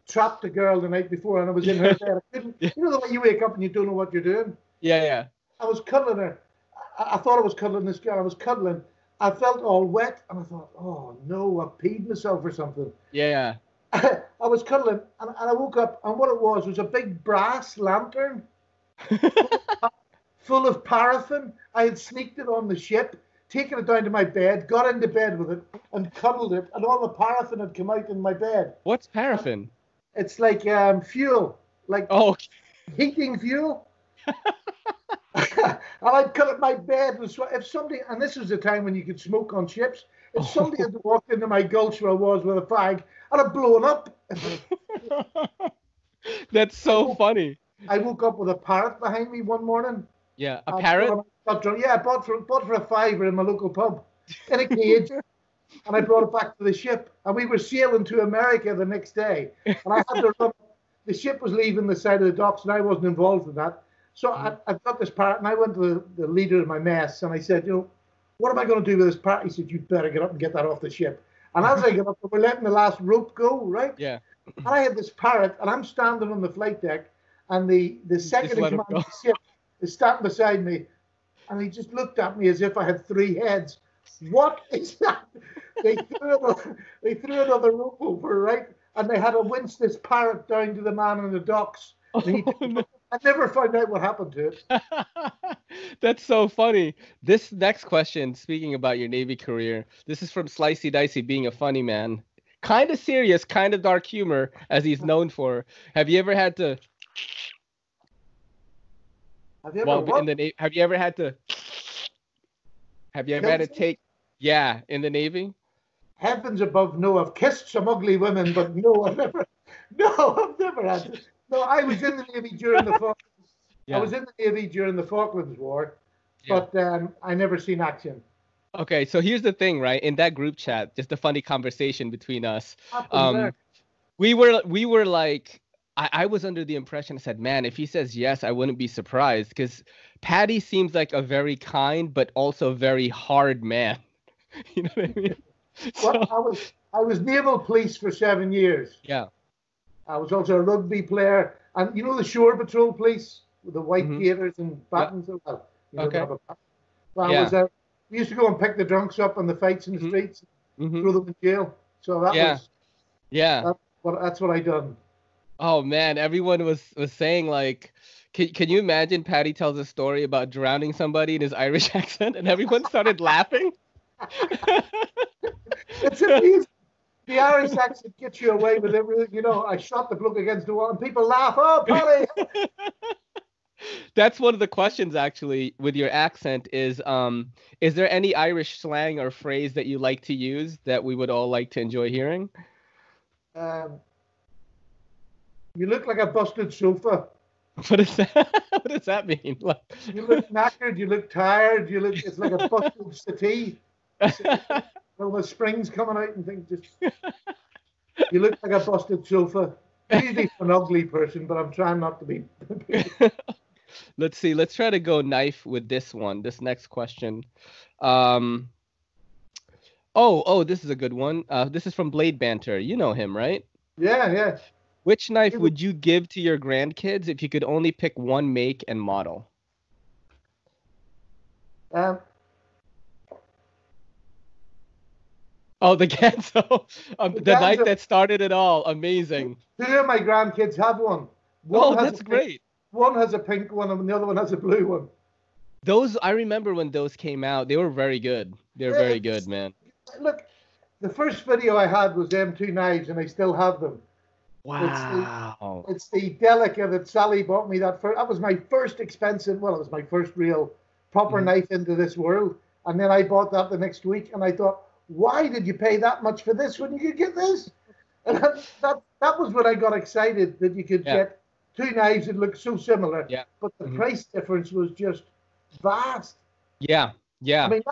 trapped a girl the night before and I was in her bed. I couldn't, you know the way you wake up and you don't know what you're doing? Yeah. I was cuddling her. I thought I was cuddling this girl. I was cuddling. I felt all wet and I thought, oh no, I peed myself or something. Yeah. I was cuddling and I woke up and what it was a big brass lantern full of paraffin. I had sneaked it on the ship, taken it down to my bed, got into bed with it and cuddled it, and all the paraffin had come out in my bed. What's paraffin? It's like fuel, like heating fuel. And I'd cut up my bed. If somebody, and this was the time when you could smoke on ships, if somebody had walked into my gulch where I was with a fag, I'd have blown up. That's so funny. I woke up with a parrot behind me one morning. Yeah, a parrot? I bought for a $5 in my local pub in a cage. And I brought it back to the ship. And we were sailing to America the next day. And I had to run. The ship was leaving the side of the docks and I wasn't involved in that. So I got this parrot and I went to the leader of my mess and I said, what am I going to do with this parrot? He said, you better get up and get that off the ship. And as I got up, we're letting the last rope go, right? Yeah. And I had this parrot and I'm standing on the flight deck and the second in command of the ship is standing beside me and he just looked at me as if I had 3 heads. What is that? They threw another rope over, right? And they had to winch this parrot down to the man in the docks. I never found out what happened to it. That's so funny. This next question, speaking about your Navy career, this is from Slicey Dicey, being a funny man. Kind of serious, kind of dark humor, as he's known for. Have you ever had to... Have you ever had to take... Yeah, in the Navy? Heavens above, no. I've kissed some ugly women, but no, I've never had to. No, I was in the Navy during the Falklands. Yeah. I was in the Navy during the Falklands War, but I never seen action. Okay, so here's the thing, right? In that group chat, just a funny conversation between us. we were like, I was under the impression, I said, man, if he says yes, I wouldn't be surprised, because Paddy seems like a very kind but also very hard man. You know what I mean? Well, So I was naval police for 7 years. yeah. I was also a rugby player, and you know the shore patrol police with the white Hmm. gaiters and Yeah. batons. Well, you know they Okay. have a bat. Well, I Yeah. was we used to go and pick the drunks up on the fights in the Hmm. streets, Hmm. throw them in jail. So Yeah. Yeah. that's what I done. Oh man, everyone was saying like, can you imagine Paddy tells a story about drowning somebody in his Irish accent, and everyone started laughing? It's amazing. The Irish accent gets you away with everything. You know, I shot the bloke against the wall, and people laugh. Oh, Paddy! That's one of the questions actually with your accent is there any Irish slang or phrase that you like to use that we would all like to enjoy hearing? Um, you look like a busted sofa. What is that? What does that mean? Like... You look knackered. You look tired. You look. It's like a busted settee. All the springs coming out and things. Just you look like a busted sofa. Usually for an ugly person, but I'm trying not to be. Let's see. Let's try to go knife with this one. This next question. Um, this is a good one. This is from Blade Banter. You know him, right? Yeah, yeah. Which knife would you give to your grandkids if you could only pick one make and model? Um, Oh, the Ganzo. The knife Ganzo. that started it all. Amazing. Two of my grandkids have one. Oh, that's great. One has a pink one, and the other one has a blue one. Those, I remember when those came out. They were very good. They're very good, man. Look, the first video I had was them two knives, and I still have them. Wow. It's the Delica that Sally bought me. That was my first expensive. Well, it was my first real proper knife into this world. And then I bought that the next week, and I thought, why did you pay that much for this when you could get this? And that was when I got excited that you could get two knives that looked so similar, but the price difference was just vast. Yeah, yeah. I mean,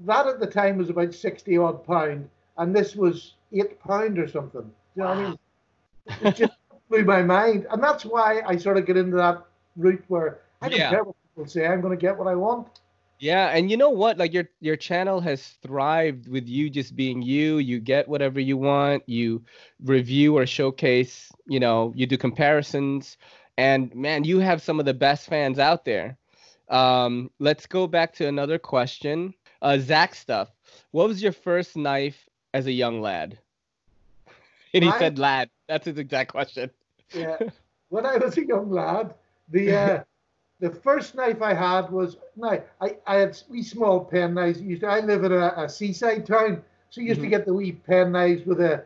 that at the time was about 60 odd pound, and this was £8 or something. You know what I mean? It just blew my mind, and that's why I sort of get into that route where I don't care what people say. I'm going to get what I want. Yeah, and you know what? Like your channel has thrived with you just being you. You get whatever you want. You review or showcase. You know, you do comparisons, and man, you have some of the best fans out there. Let's go back to another question. Zach stuff. What was your first knife as a young lad? And he said lad. That's his exact question. Yeah. When I was a young lad, the first knife I had was I had wee small pen knives. I live in a seaside town, so you used to get the wee pen knives with the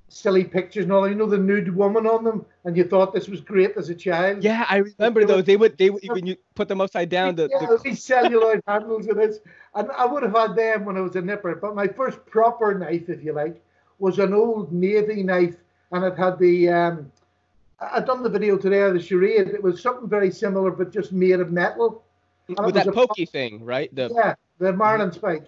silly pictures and all. You know, the nude woman on them, and you thought this was great as a child. Yeah, I remember those. They would when you put them upside down. These celluloid handles with this, and I would have had them when I was a nipper. But my first proper knife, if you like, was an old Navy knife, and it had the I've done the video today of the charade. It was something very similar, but just made of metal. And with that pokey thing, right? The Marlin spike.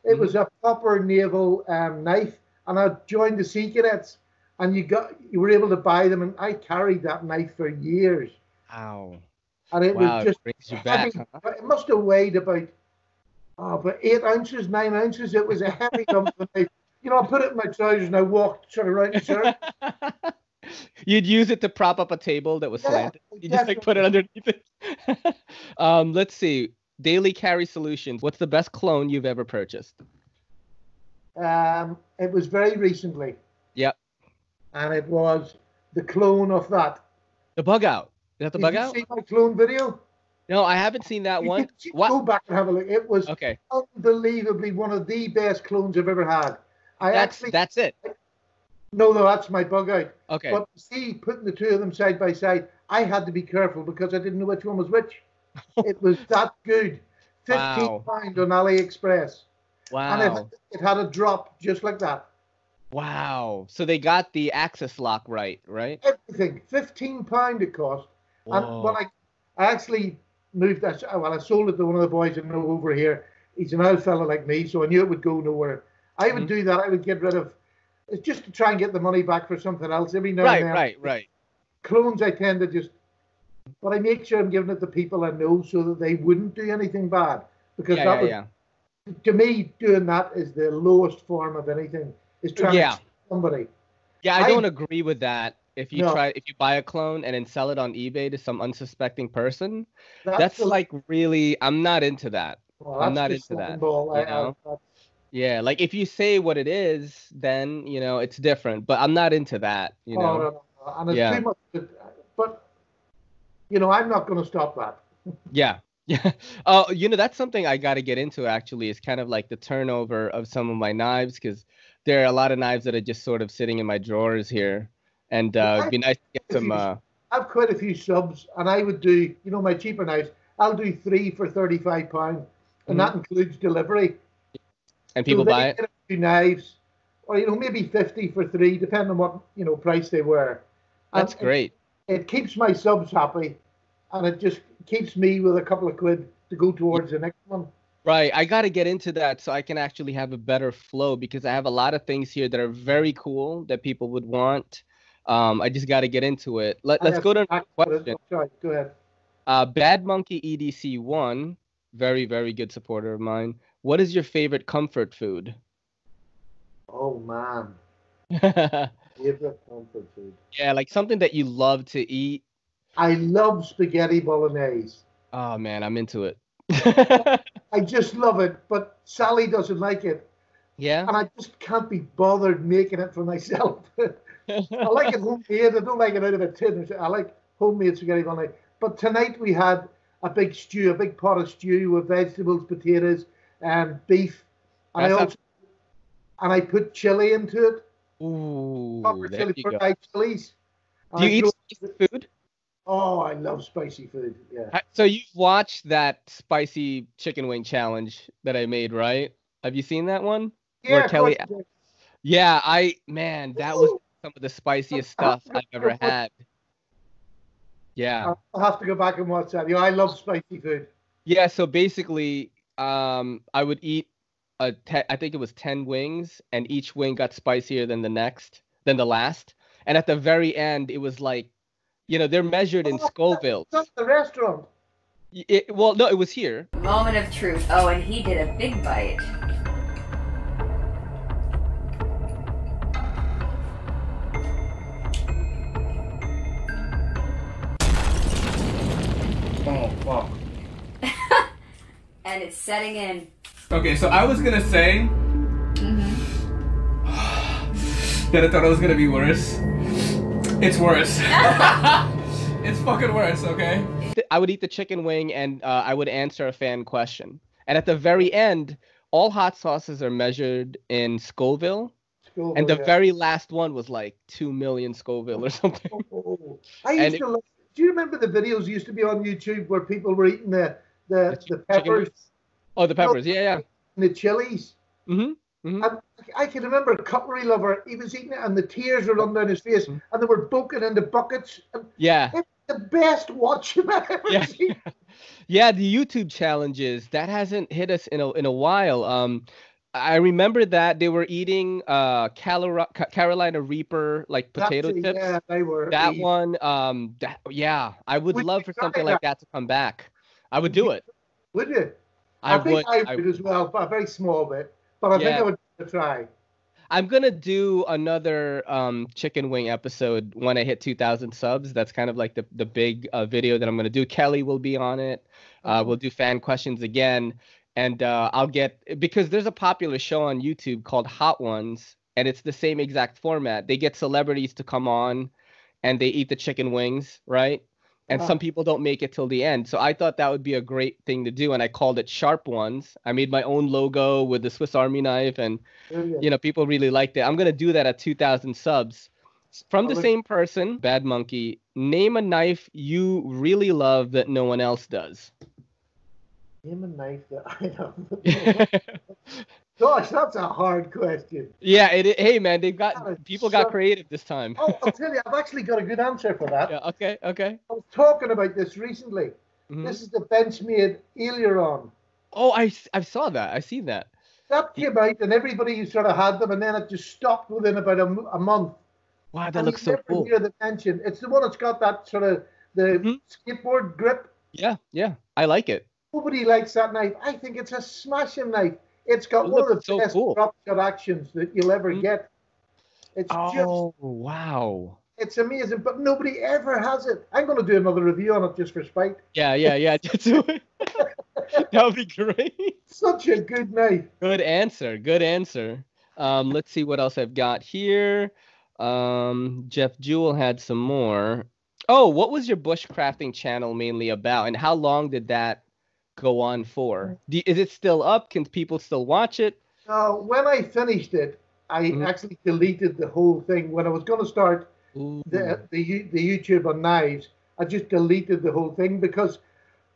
It was a proper naval knife, and I joined the Sea Cadets, and you were able to buy them, and I carried that knife for years. Wow. And it was just brings you back. Huh? It must have weighed about 8 ounces, 9 ounces. It was a heavy lump of knife. You know, I put it in my trousers and I walked sort of around the circle. You'd use it to prop up a table that was slanted. You just like put it underneath it. Let's see. Daily Carry Solutions. What's the best clone you've ever purchased? It was very recently. Yep. And it was the clone of that. The Bug Out. Is that the Bug Out? Did you see my clone video? No, I haven't seen that one. Go back and have a look. It was okay. Unbelievably one of the best clones I've ever had. That's it. No, that's my Bug Out. Okay. But see, putting the two of them side by side, I had to be careful because I didn't know which one was which. It was that good. £15 on AliExpress. Wow. And it had a drop just like that. Wow. So they got the axis lock right? Everything. £15 it cost. Whoa. And when I actually moved that, I sold it to one of the boys I know over here. He's an old fella like me, so I knew it would go nowhere. I would do that. I would get rid of It's just to try and get the money back for something else every now and Right, then. right. Clones, I tend to just, but I make sure I'm giving it to people I know so that they wouldn't do anything bad. Because that would, to me, doing that is the lowest form of anything. Is trying to cheat somebody. Yeah, I don't agree with that. If you buy a clone and then sell it on eBay to some unsuspecting person, that's like really, I'm not into that. Well, I'm not into that. You know? Yeah, like if you say what it is, then it's different. But I'm not into that. You know. No. And it's too much. But I'm not going to stop that. Yeah. Yeah. Oh, that's something I got to get into actually. Is kind of like the turnover of some of my knives, because there are a lot of knives that are just sort of sitting in my drawers here, and it'd be nice to get some. I've quite a few subs, and I would do, my cheaper knives. I'll do 3 for £35, and that includes delivery. And people buy it. Get a few knives, or maybe 50 for 3, depending on what price they were. That's great. It keeps my subs happy, and it just keeps me with a couple of quid to go towards the next one. Right. I got to get into that so I can actually have a better flow, because I have a lot of things here that are very cool that people would want. I just got to get into it. Let's go to the next question. Sorry, go ahead. Bad Monkey EDC1, very, very good supporter of mine. What is your favorite comfort food? Oh, man. Favorite comfort food? Yeah, like something that you love to eat. I love spaghetti bolognese. Oh, man, I'm into it. I just love it, but Sally doesn't like it. Yeah? And I just can't be bothered making it for myself. I like it homemade. I don't like it out of a tin. I like homemade spaghetti bolognese. But tonight we had a big stew, a big pot of stew with vegetables, potatoes, and beef. And I put chili into it. Ooh, there you go. Chilies. Do you eat spicy food? Oh, I love spicy food. Yeah. So you've watched that spicy chicken wing challenge that I made, right? Have you seen that one? Yeah. Kelly. Yeah, that was some of the spiciest stuff I've ever had. Yeah. I'll have to go back and watch that. I love spicy food. Yeah, so basically, I would eat I think it was 10 wings, and each wing got spicier than the last. And at the very end, it was like, they're measured in Scovilles. That's the restaurant. Well, no, it was here. Moment of truth. Oh, and he did a big bite. Oh, fuck. And it's setting in. Okay, so I was gonna say that I thought it was gonna be worse. It's worse. It's fucking worse, okay? I would eat the chicken wing, and I would answer a fan question. And at the very end, all hot sauces are measured in Scoville. And the very last one was like 2 million Scoville or something. I used to do you remember the videos used to be on YouTube where people were eating the peppers? Oh, the peppers, yeah. And the chilies. Mm-hmm. Mm-hmm. And I can remember a cutlery lover, he was eating it and the tears were running down his face, and they were bucking into buckets. And it's the best watch I've ever seen. Yeah, the YouTube challenges, that hasn't hit us in a while. I remember that they were eating Carolina Reaper like potato chips. Yeah, they were. That one, I would love for something like that to come back. I would do it. Would you? I think I would as well, but a very small bit. But I think I would try. I'm gonna do another chicken wing episode when I hit 2,000 subs. That's kind of like the big video that I'm gonna do. Kelly will be on it. We'll do fan questions again. And I'll because there's a popular show on YouTube called Hot Ones, and it's the same exact format. They get celebrities to come on, and they eat the chicken wings, right? And some people don't make it till the end. So I thought that would be a great thing to do, and I called it Sharp Ones. I made my own logo with the Swiss Army knife, and people really liked it. I'm gonna do that at 2,000 subs. From the same person, Bad Monkey. Name a knife you really love that no one else does. Name a knife that I love. Gosh, that's a hard question. Yeah, hey man, people got creative this time. I'll tell you, I've actually got a good answer for that. Yeah, okay. I was talking about this recently. This is the Benchmade aileron. Oh, I saw that. I seen that. that came out, and everybody sort of had them, and then it just stopped within about a month. Wow, that And looks you so never cool. hear the mention. It's the one that's got that sort of the Mhm. skateboard grip. Yeah, I like it. Nobody likes that knife. I think it's a smashing knife. It's got It one of looks the so best cool. drop shot actions that you'll ever Mhm. get. It's just, Oh, wow. it's amazing, but nobody ever has it. I'm going to do another review on it just for spite. Yeah. Just do it. That would be great. Such a good knife. Good answer. Good answer. Let's see what else I've got here. Jeff Jewell had some more. Oh, what was your bushcrafting channel mainly about, and how long did that go on for? Is it still up? Can people still watch it? When I finished it, I Mhm. actually deleted the whole thing. When I was going to start Ooh. the YouTube on knives, I just deleted the whole thing because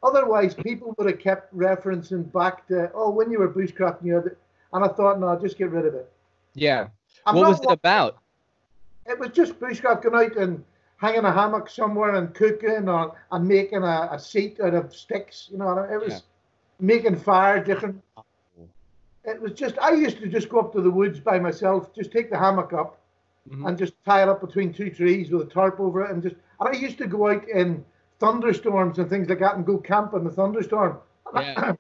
otherwise people would have kept referencing back to, oh, when you were bushcrafting, you had it. And I thought, no, just get rid of it. Yeah. I'm What was not. it about? It was just bushcraft going out and hanging a hammock somewhere and cooking or and making a seat out of sticks. You know, it was making fire different. It was just, I used to just go up to the woods by myself, just take the hammock up Mhm. and just tie it up between two trees with a tarp over it. And I used to go out in thunderstorms and things like that and go camp in the thunderstorm Yeah.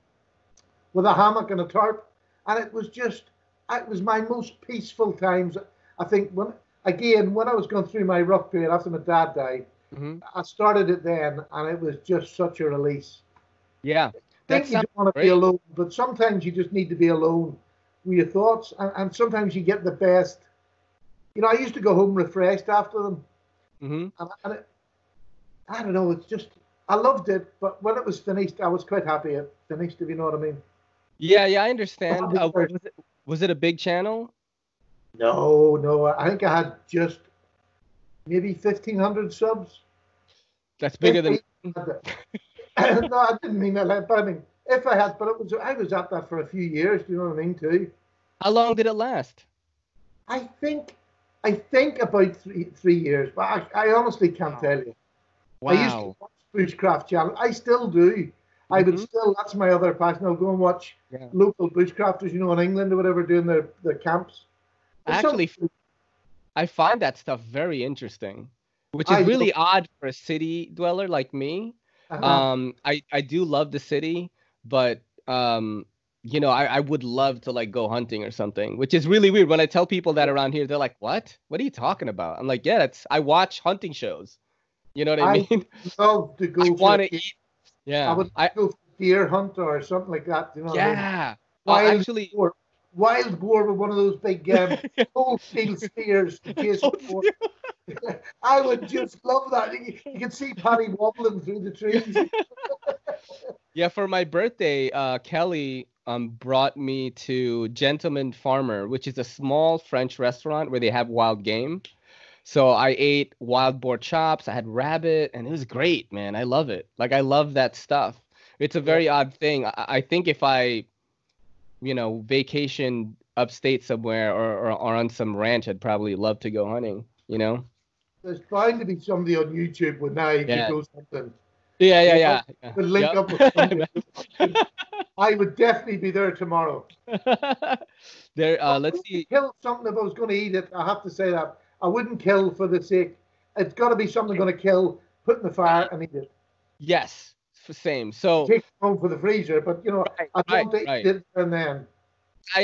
with a hammock and a tarp. And it was my most peaceful times. I think when I was going through my rough period after my dad died, Mhm. I started it then and it was just such a release. Yeah. I That think you sounds don't want to be great. alone, but sometimes you just need to be alone with your thoughts, and sometimes you get the best. You know, I used to go home refreshed after them, Mhm. and I don't know, it's just, I loved it, but when it was finished, I was quite happy it finished, if you know what I mean. Yeah, I understand. No, Was it a big channel? no, I think I had just maybe 1,500 subs. That's If bigger than. I had it. No, I didn't mean that, but I mean, if I had, but I was at that for a few years, do you know what I mean, too? How long did it last? I think I think about 3 years, but I honestly can't tell you. I used to Wow. watch Bushcraft channel. I still do. I would Mhm. still. That's my other passion. I'll go and watch Yeah. local bushcrafters, you know, in England or whatever, doing their camps. It's something Actually, I find that stuff very interesting, which is I love. really odd for a city dweller like me. Uh, I do love the city, but I would love to like go hunting or something, which is really weird. When I tell people that around here, they're like, "What? What are you talking about?" I'm like, "Yeah, I watch hunting shows." You know what I I mean? would love to I go for. want to eat. I Yeah. would go for deer hunt or something like that. You know what I mean? Yeah. Wild Actually, boar, wild boar with one of those big cold steel spears to chase a boar. I would just love that. You can see Paddy wobbling through the trees. Yeah, for my birthday, Kelly brought me to Gentleman Farmer, which is a small French restaurant where they have wild game. So I ate wild boar chops, I had rabbit, and it was great, man. I love it. Like I love that stuff. It's a Yeah. very odd thing. I think if I, vacation upstate somewhere or on some ranch, I'd probably love to go hunting, you know? There's bound to be somebody on YouTube with knives that Yeah. goes something. Yeah, You yeah, know, yeah. would link up with somebody. I would definitely be there tomorrow. There, I let's wouldn't see. kill something if I was going to eat it. I have to say that. I wouldn't kill for the sake. It's got to be something I'm going to kill, put in the fire, and eat it. Yes, same. So, Take it home for the freezer, but right, I'd right, want to eat right. it and then.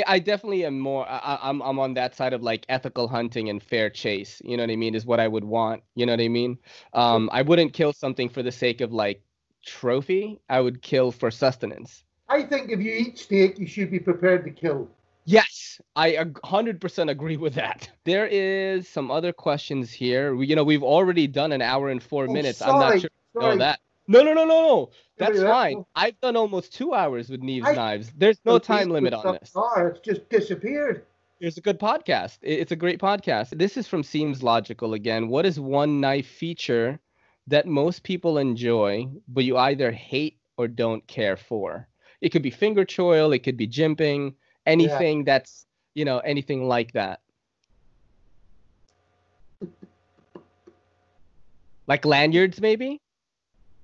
I definitely am more. I'm on that side of like ethical hunting and fair chase. You know what I mean? Is what I would want. You know what I mean? I wouldn't kill something for the sake of like trophy. I would kill for sustenance. I think if you eat steak, you should be prepared to kill. Yes, I 100% agree with that. There is some other questions here. We've already done an hour and four Oh, minutes. I'm not sorry, sure you know sorry. that. No. That's Everybody, fine. I've done almost 2 hours with Neve's I Knives. There's no believe time it limit was on an this. hour. It's just disappeared. It's a good podcast. It's a great podcast. This is from Seems Logical again. What is one knife feature that most people enjoy, but you either hate or don't care for? It could be finger choil, it could be jimping, Yeah. anything that's, anything like that. Like lanyards, maybe?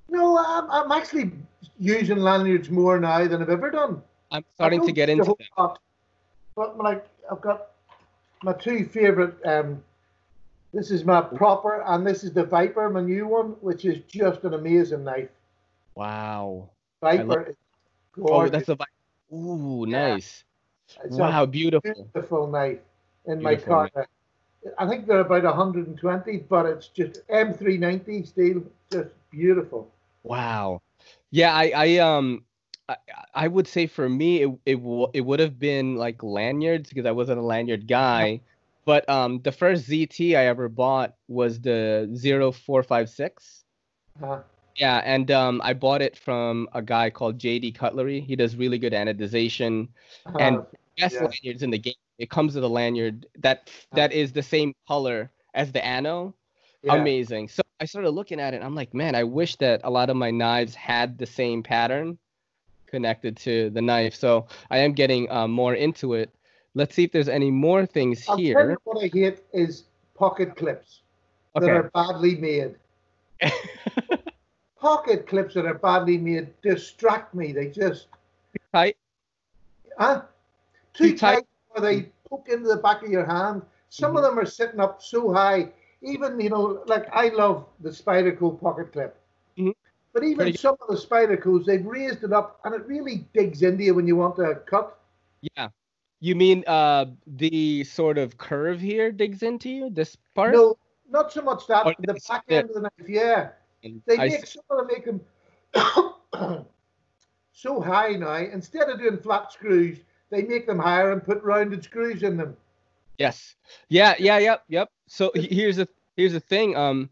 No, I'm actually using lanyards more now than I've ever done. I'm I starting to don't get use a into whole that. lot. But like I've got my two favorite. This is my proper, and this is the Viper, my new one, which is just an amazing knife. Wow. Viper is Oh, gorgeous. that's a Ooh, Yeah, nice. it's Wow, a beautiful. beautiful knife in my Beautiful, man. car. I think they're about 120, but it's just M390 steel, just beautiful. Wow. Yeah, I, I would say for me it would have been like lanyards because I wasn't a lanyard guy. But the first ZT I ever bought was the 0456. Uh, Yeah, and I bought it from a guy called JD Cutlery. He does really good anodization uh, and best yeah, lanyards in the game. It comes with a lanyard uh, that is the same color as the ano. yeah. Amazing. So I started looking at it. I'm like, man, I wish that a lot of my knives had the same pattern connected to the knife. So I am getting more into it. Let's see if there's any more things I'll tell you here. what I hate is pocket clips that Okay. are badly made. Pocket clips that are badly made distract me. They just, Tight. huh? Too Too tight. tight where they poke into the back of your hand. Some of Mhm. them are sitting up so high. Even, like I love the Spyderco pocket clip. Mhm. But even Pretty good. some of the Spydercos, they've raised it up and it really digs into you when you want to cut. Yeah. You mean the sort of curve here digs into you, this part? No, not so much Or that. The this back bit? end of the knife, yeah. They I make see. some of them make them so high now. Instead of doing flat screws, they make them higher and put rounded screws in them. Yes. Yeah, yeah, yep. So here's the thing.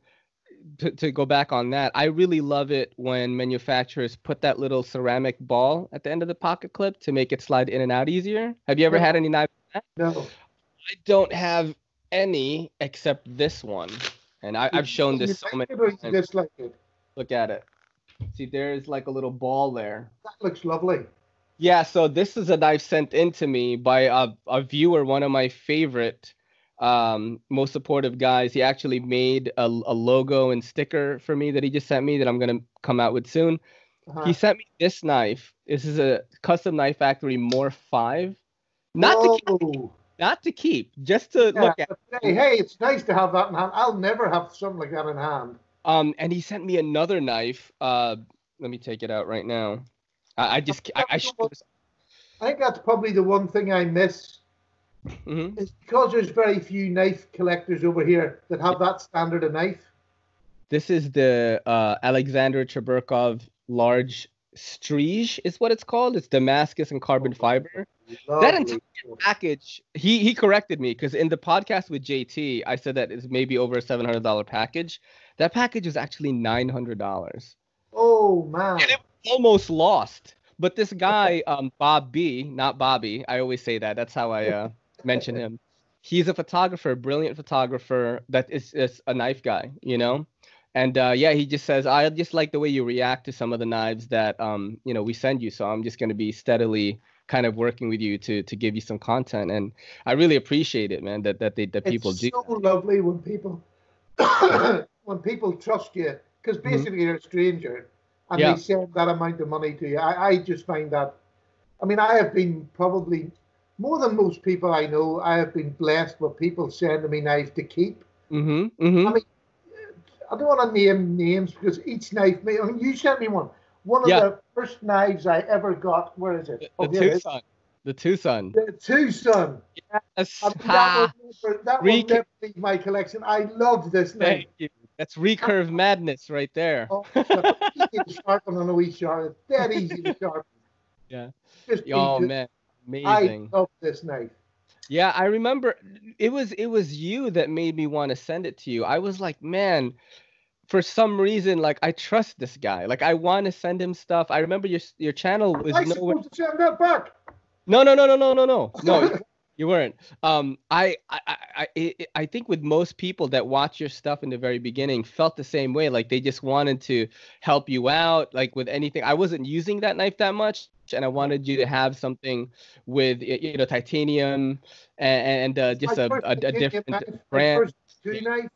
To go back on that, I really love it when manufacturers put that little ceramic ball at the end of the pocket clip to make it slide in and out easier. Have you ever Yeah, had any knives like that? no. I don't have any except this one. And I've shown You this so like many it or you times. dislike it? Look at it. See, there's like a little ball there. That looks lovely. Yeah, so this is a knife sent in to me by a viewer, one of my favorite, most supportive guys. He actually made a logo and sticker for me that he just sent me that I'm gonna come out with soon. He Uh-huh. sent me this knife. This is a Custom Knife Factory Morph 5. Not to keep, Whoa. not to keep, just to Yeah. look at. But hey, it's nice to have that in hand. I'll never have something like that in hand. And he sent me another knife. Let me take it out right now. I just I That's the one- showed this. I think that's probably the one thing I miss. Mhm. It's because there's very few knife collectors over here that have that standard of knife. This is the Alexander Cheburkov large striege is what it's called. It's Damascus and carbon fiber. That entire Lovely. package, he corrected me because in the podcast with JT, I said that it's maybe over a $700 package. That package was actually $900. Oh man. And it was almost lost. But this guy, Bob B, not Bobby, I always say that. That's how I mention him. He's a photographer, brilliant photographer that is a knife guy, you know? And yeah, he just says, I just like the way you react to some of the knives that we send you. So I'm just going to be steadily kind of working with you to give you some content. And I really appreciate it, man, that people It's do so that. lovely when people when people trust you because Mhm. basically you're a stranger and they Yeah. send that amount of money to you. I just find that. I mean, I have been probably more than most people I know. I have been blessed with people sending me knives to keep. Mm-hmm. I Mm-hmm. mean, I don't want to name names because each knife. I mean, you sent me one. One of Yeah. the first knives I ever got. Where is it? The Oh, here it is. Tucson. The Tucson. The Tucson. Yes. I mean, Ha. that will never leave my collection. I love this knife. Thank you. That's recurve madness right there. Oh, it's easy to sharpen on a wee sharp. It's dead easy to sharpen. Yeah. Just Oh easy. man, I amazing. love this knife. Yeah, I remember it was you that made me want to send it to you. I was like, man, for some reason, like I trust this guy. Like I want to send him stuff. I remember your channel Was was I nowhere. supposed to send that back? No, you weren't. I think with most people that watch your stuff in the very beginning felt the same way. Like they just wanted to help you out, like with anything. I wasn't using that knife that much, and I wanted you to have something with titanium and My just a, first a, a titanium different knife, my brand. first two knife.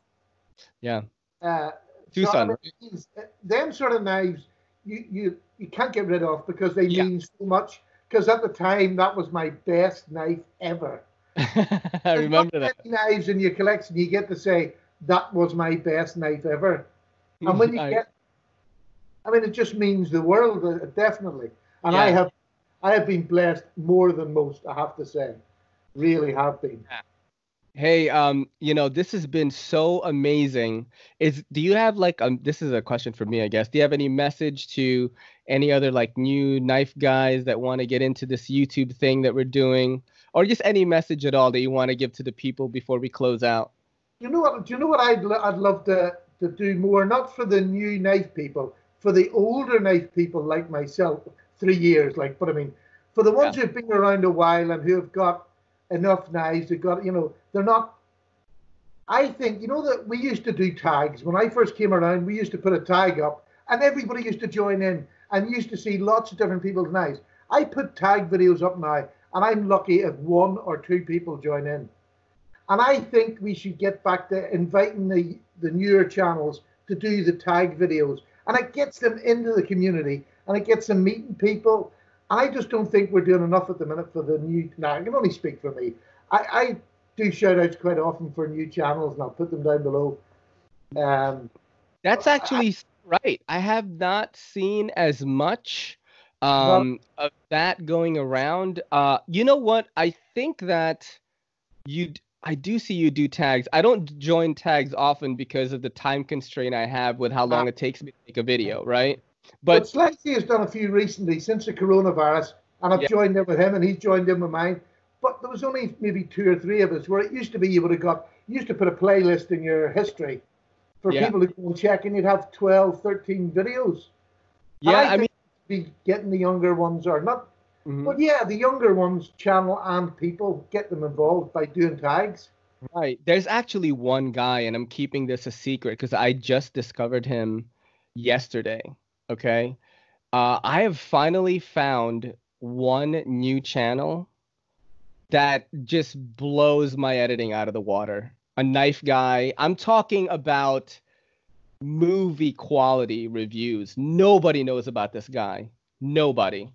Yeah, Uh, so I Tucson. mean, them sort of knives, you can't get rid of because they Yeah, mean so much. because at the time that was my best knife ever. I There's remember not that. many knives in your collection you get to say that was my best knife ever. And when you get, I mean, it just means the world, definitely. And Yeah. I have been blessed more than most, I have to say. Really have been. Hey, this has been so amazing. Do you have like this is a question for me, I guess. Do you have any message to any other like new knife guys that want to get into this YouTube thing that we're doing, or just any message at all that you want to give to the people before we close out? You know what? Do you know what I'd love to do more? Not for the new knife people, for the older knife people like myself, 3 years. Like, but I mean, for the Yeah. ones who've been around a while and who have got enough knives, they've got, they're not. I think that we used to do tags when I first came around. We used to put a tag up, and everybody used to join in, and you used to see lots of different people's knives. I put tag videos up now, and I'm lucky if one or two people join in. And I think we should get back to inviting the newer channels to do the tag videos. And it gets them into the community and it gets them meeting people. And I just don't think we're doing enough at the minute for the new. Now, I can only speak for me. I do shout outs quite often for new channels and I'll put them down below. That's actually right. I have not seen as much Not, of that going around. You know what? I think that I do see you do tags. I don't join tags often because of the time constraint I have with how long it takes me to make a video, right? but But Slicey has done a few recently since the coronavirus, and I've yeah, joined in with him, and he's joined in with mine. But there was only maybe two or three of us. Where it used to be, you used to put a playlist in your history for yeah, people to go and check, and you'd have 12, 13 videos. And yeah. I I think be getting the younger ones or not. mean, But yeah, the younger ones, channel and people, get them involved by doing tags. right. There's actually one guy, and I'm keeping this a secret because I just discovered him yesterday. Okay. I have finally found one new channel that just blows my editing out of the water. A knife guy. I'm talking about movie quality reviews. Nobody knows about this guy. Nobody.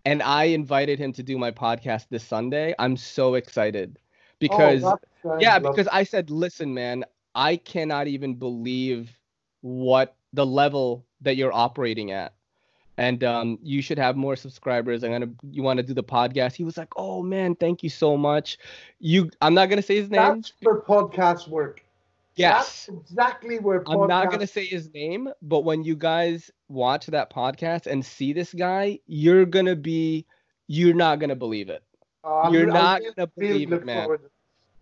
And I invited him to do my podcast this Sunday. I'm so excited Oh, because, that sounds yeah, lovely. because I said, listen, man, I cannot even believe what the level that you're operating at. And you should have more subscribers. You want to do the podcast? He was like, oh man, thank you so much. I'm not gonna say his name. That's where podcasts work. That's Yes. exactly where I'm not gonna podcasts. say his name, but when you guys watch that podcast and see this guy, you're not gonna believe it. You're I not really, gonna really believe it, look man. forward.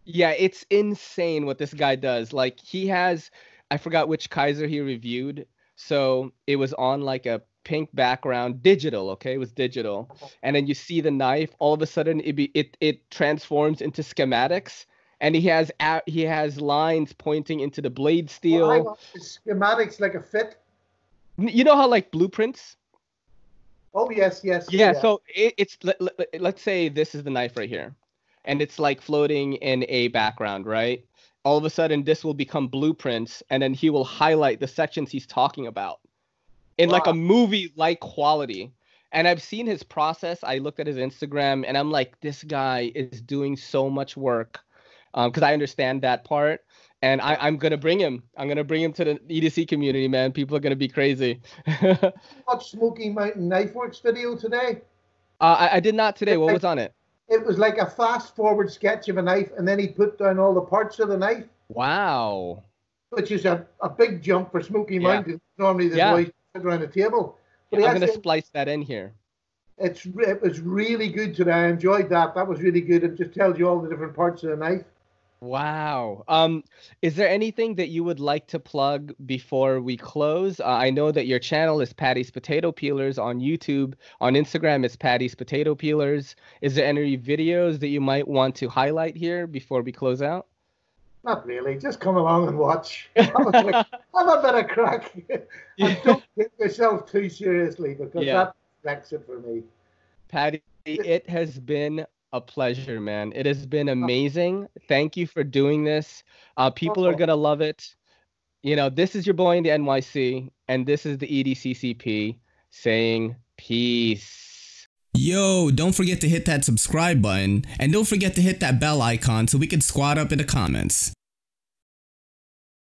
Yeah, it's insane what this guy does. Like I forgot which Kaiser he reviewed. So it was on like a pink background, digital, okay? It was digital. And then you see the knife, all of a sudden it transforms into schematics and he has lines pointing into the blade Well, hang steel. on. The schematics like a fit. You know how like blueprints? Oh yes, yes, Yeah, yeah. so let's say this is the knife right here, and it's like floating in a background, right? All of a sudden, this will become blueprints, and then he will highlight the sections he's talking about in like a Wow. movie-like quality. And I've seen his process. I looked at his Instagram, and I'm like, this guy is doing so much work, because I understand that part. And I'm gonna bring him. I'm gonna bring him to the EDC community, man. People are gonna be crazy. Watch Smoky Mountain Knife Works video today. I did not today. It, What like, was on it? it was like a fast forward sketch of a knife, and then he put down all the parts of the knife, Wow. which is a big jump for Smoky Yeah. Mountain. Normally, the Yeah. boys sit around a table, but Yeah. he I'm gonna actually splice that in here. it was really good today. I enjoyed that. That was really good. It just tells you all the different parts of the knife. Wow. Is there anything that you would like to plug before we close? I know that your channel is Paddy's Potato Peelers on YouTube. On Instagram, it's Paddy's Potato Peelers. Is there any videos that you might want to highlight here before we close out? Not really. Just come along and watch. Have a bit of crack, and don't take yourself too seriously because Yeah. that wrecks it for me. Paddy, it has been a pleasure, man. It has been amazing. Thank you for doing this. People are Oh, gonna love it. This is your boy in the NYC, and this is the EDCCP saying peace. Yo, don't forget to hit that subscribe button, and don't forget to hit that bell icon so we can squad up in the comments.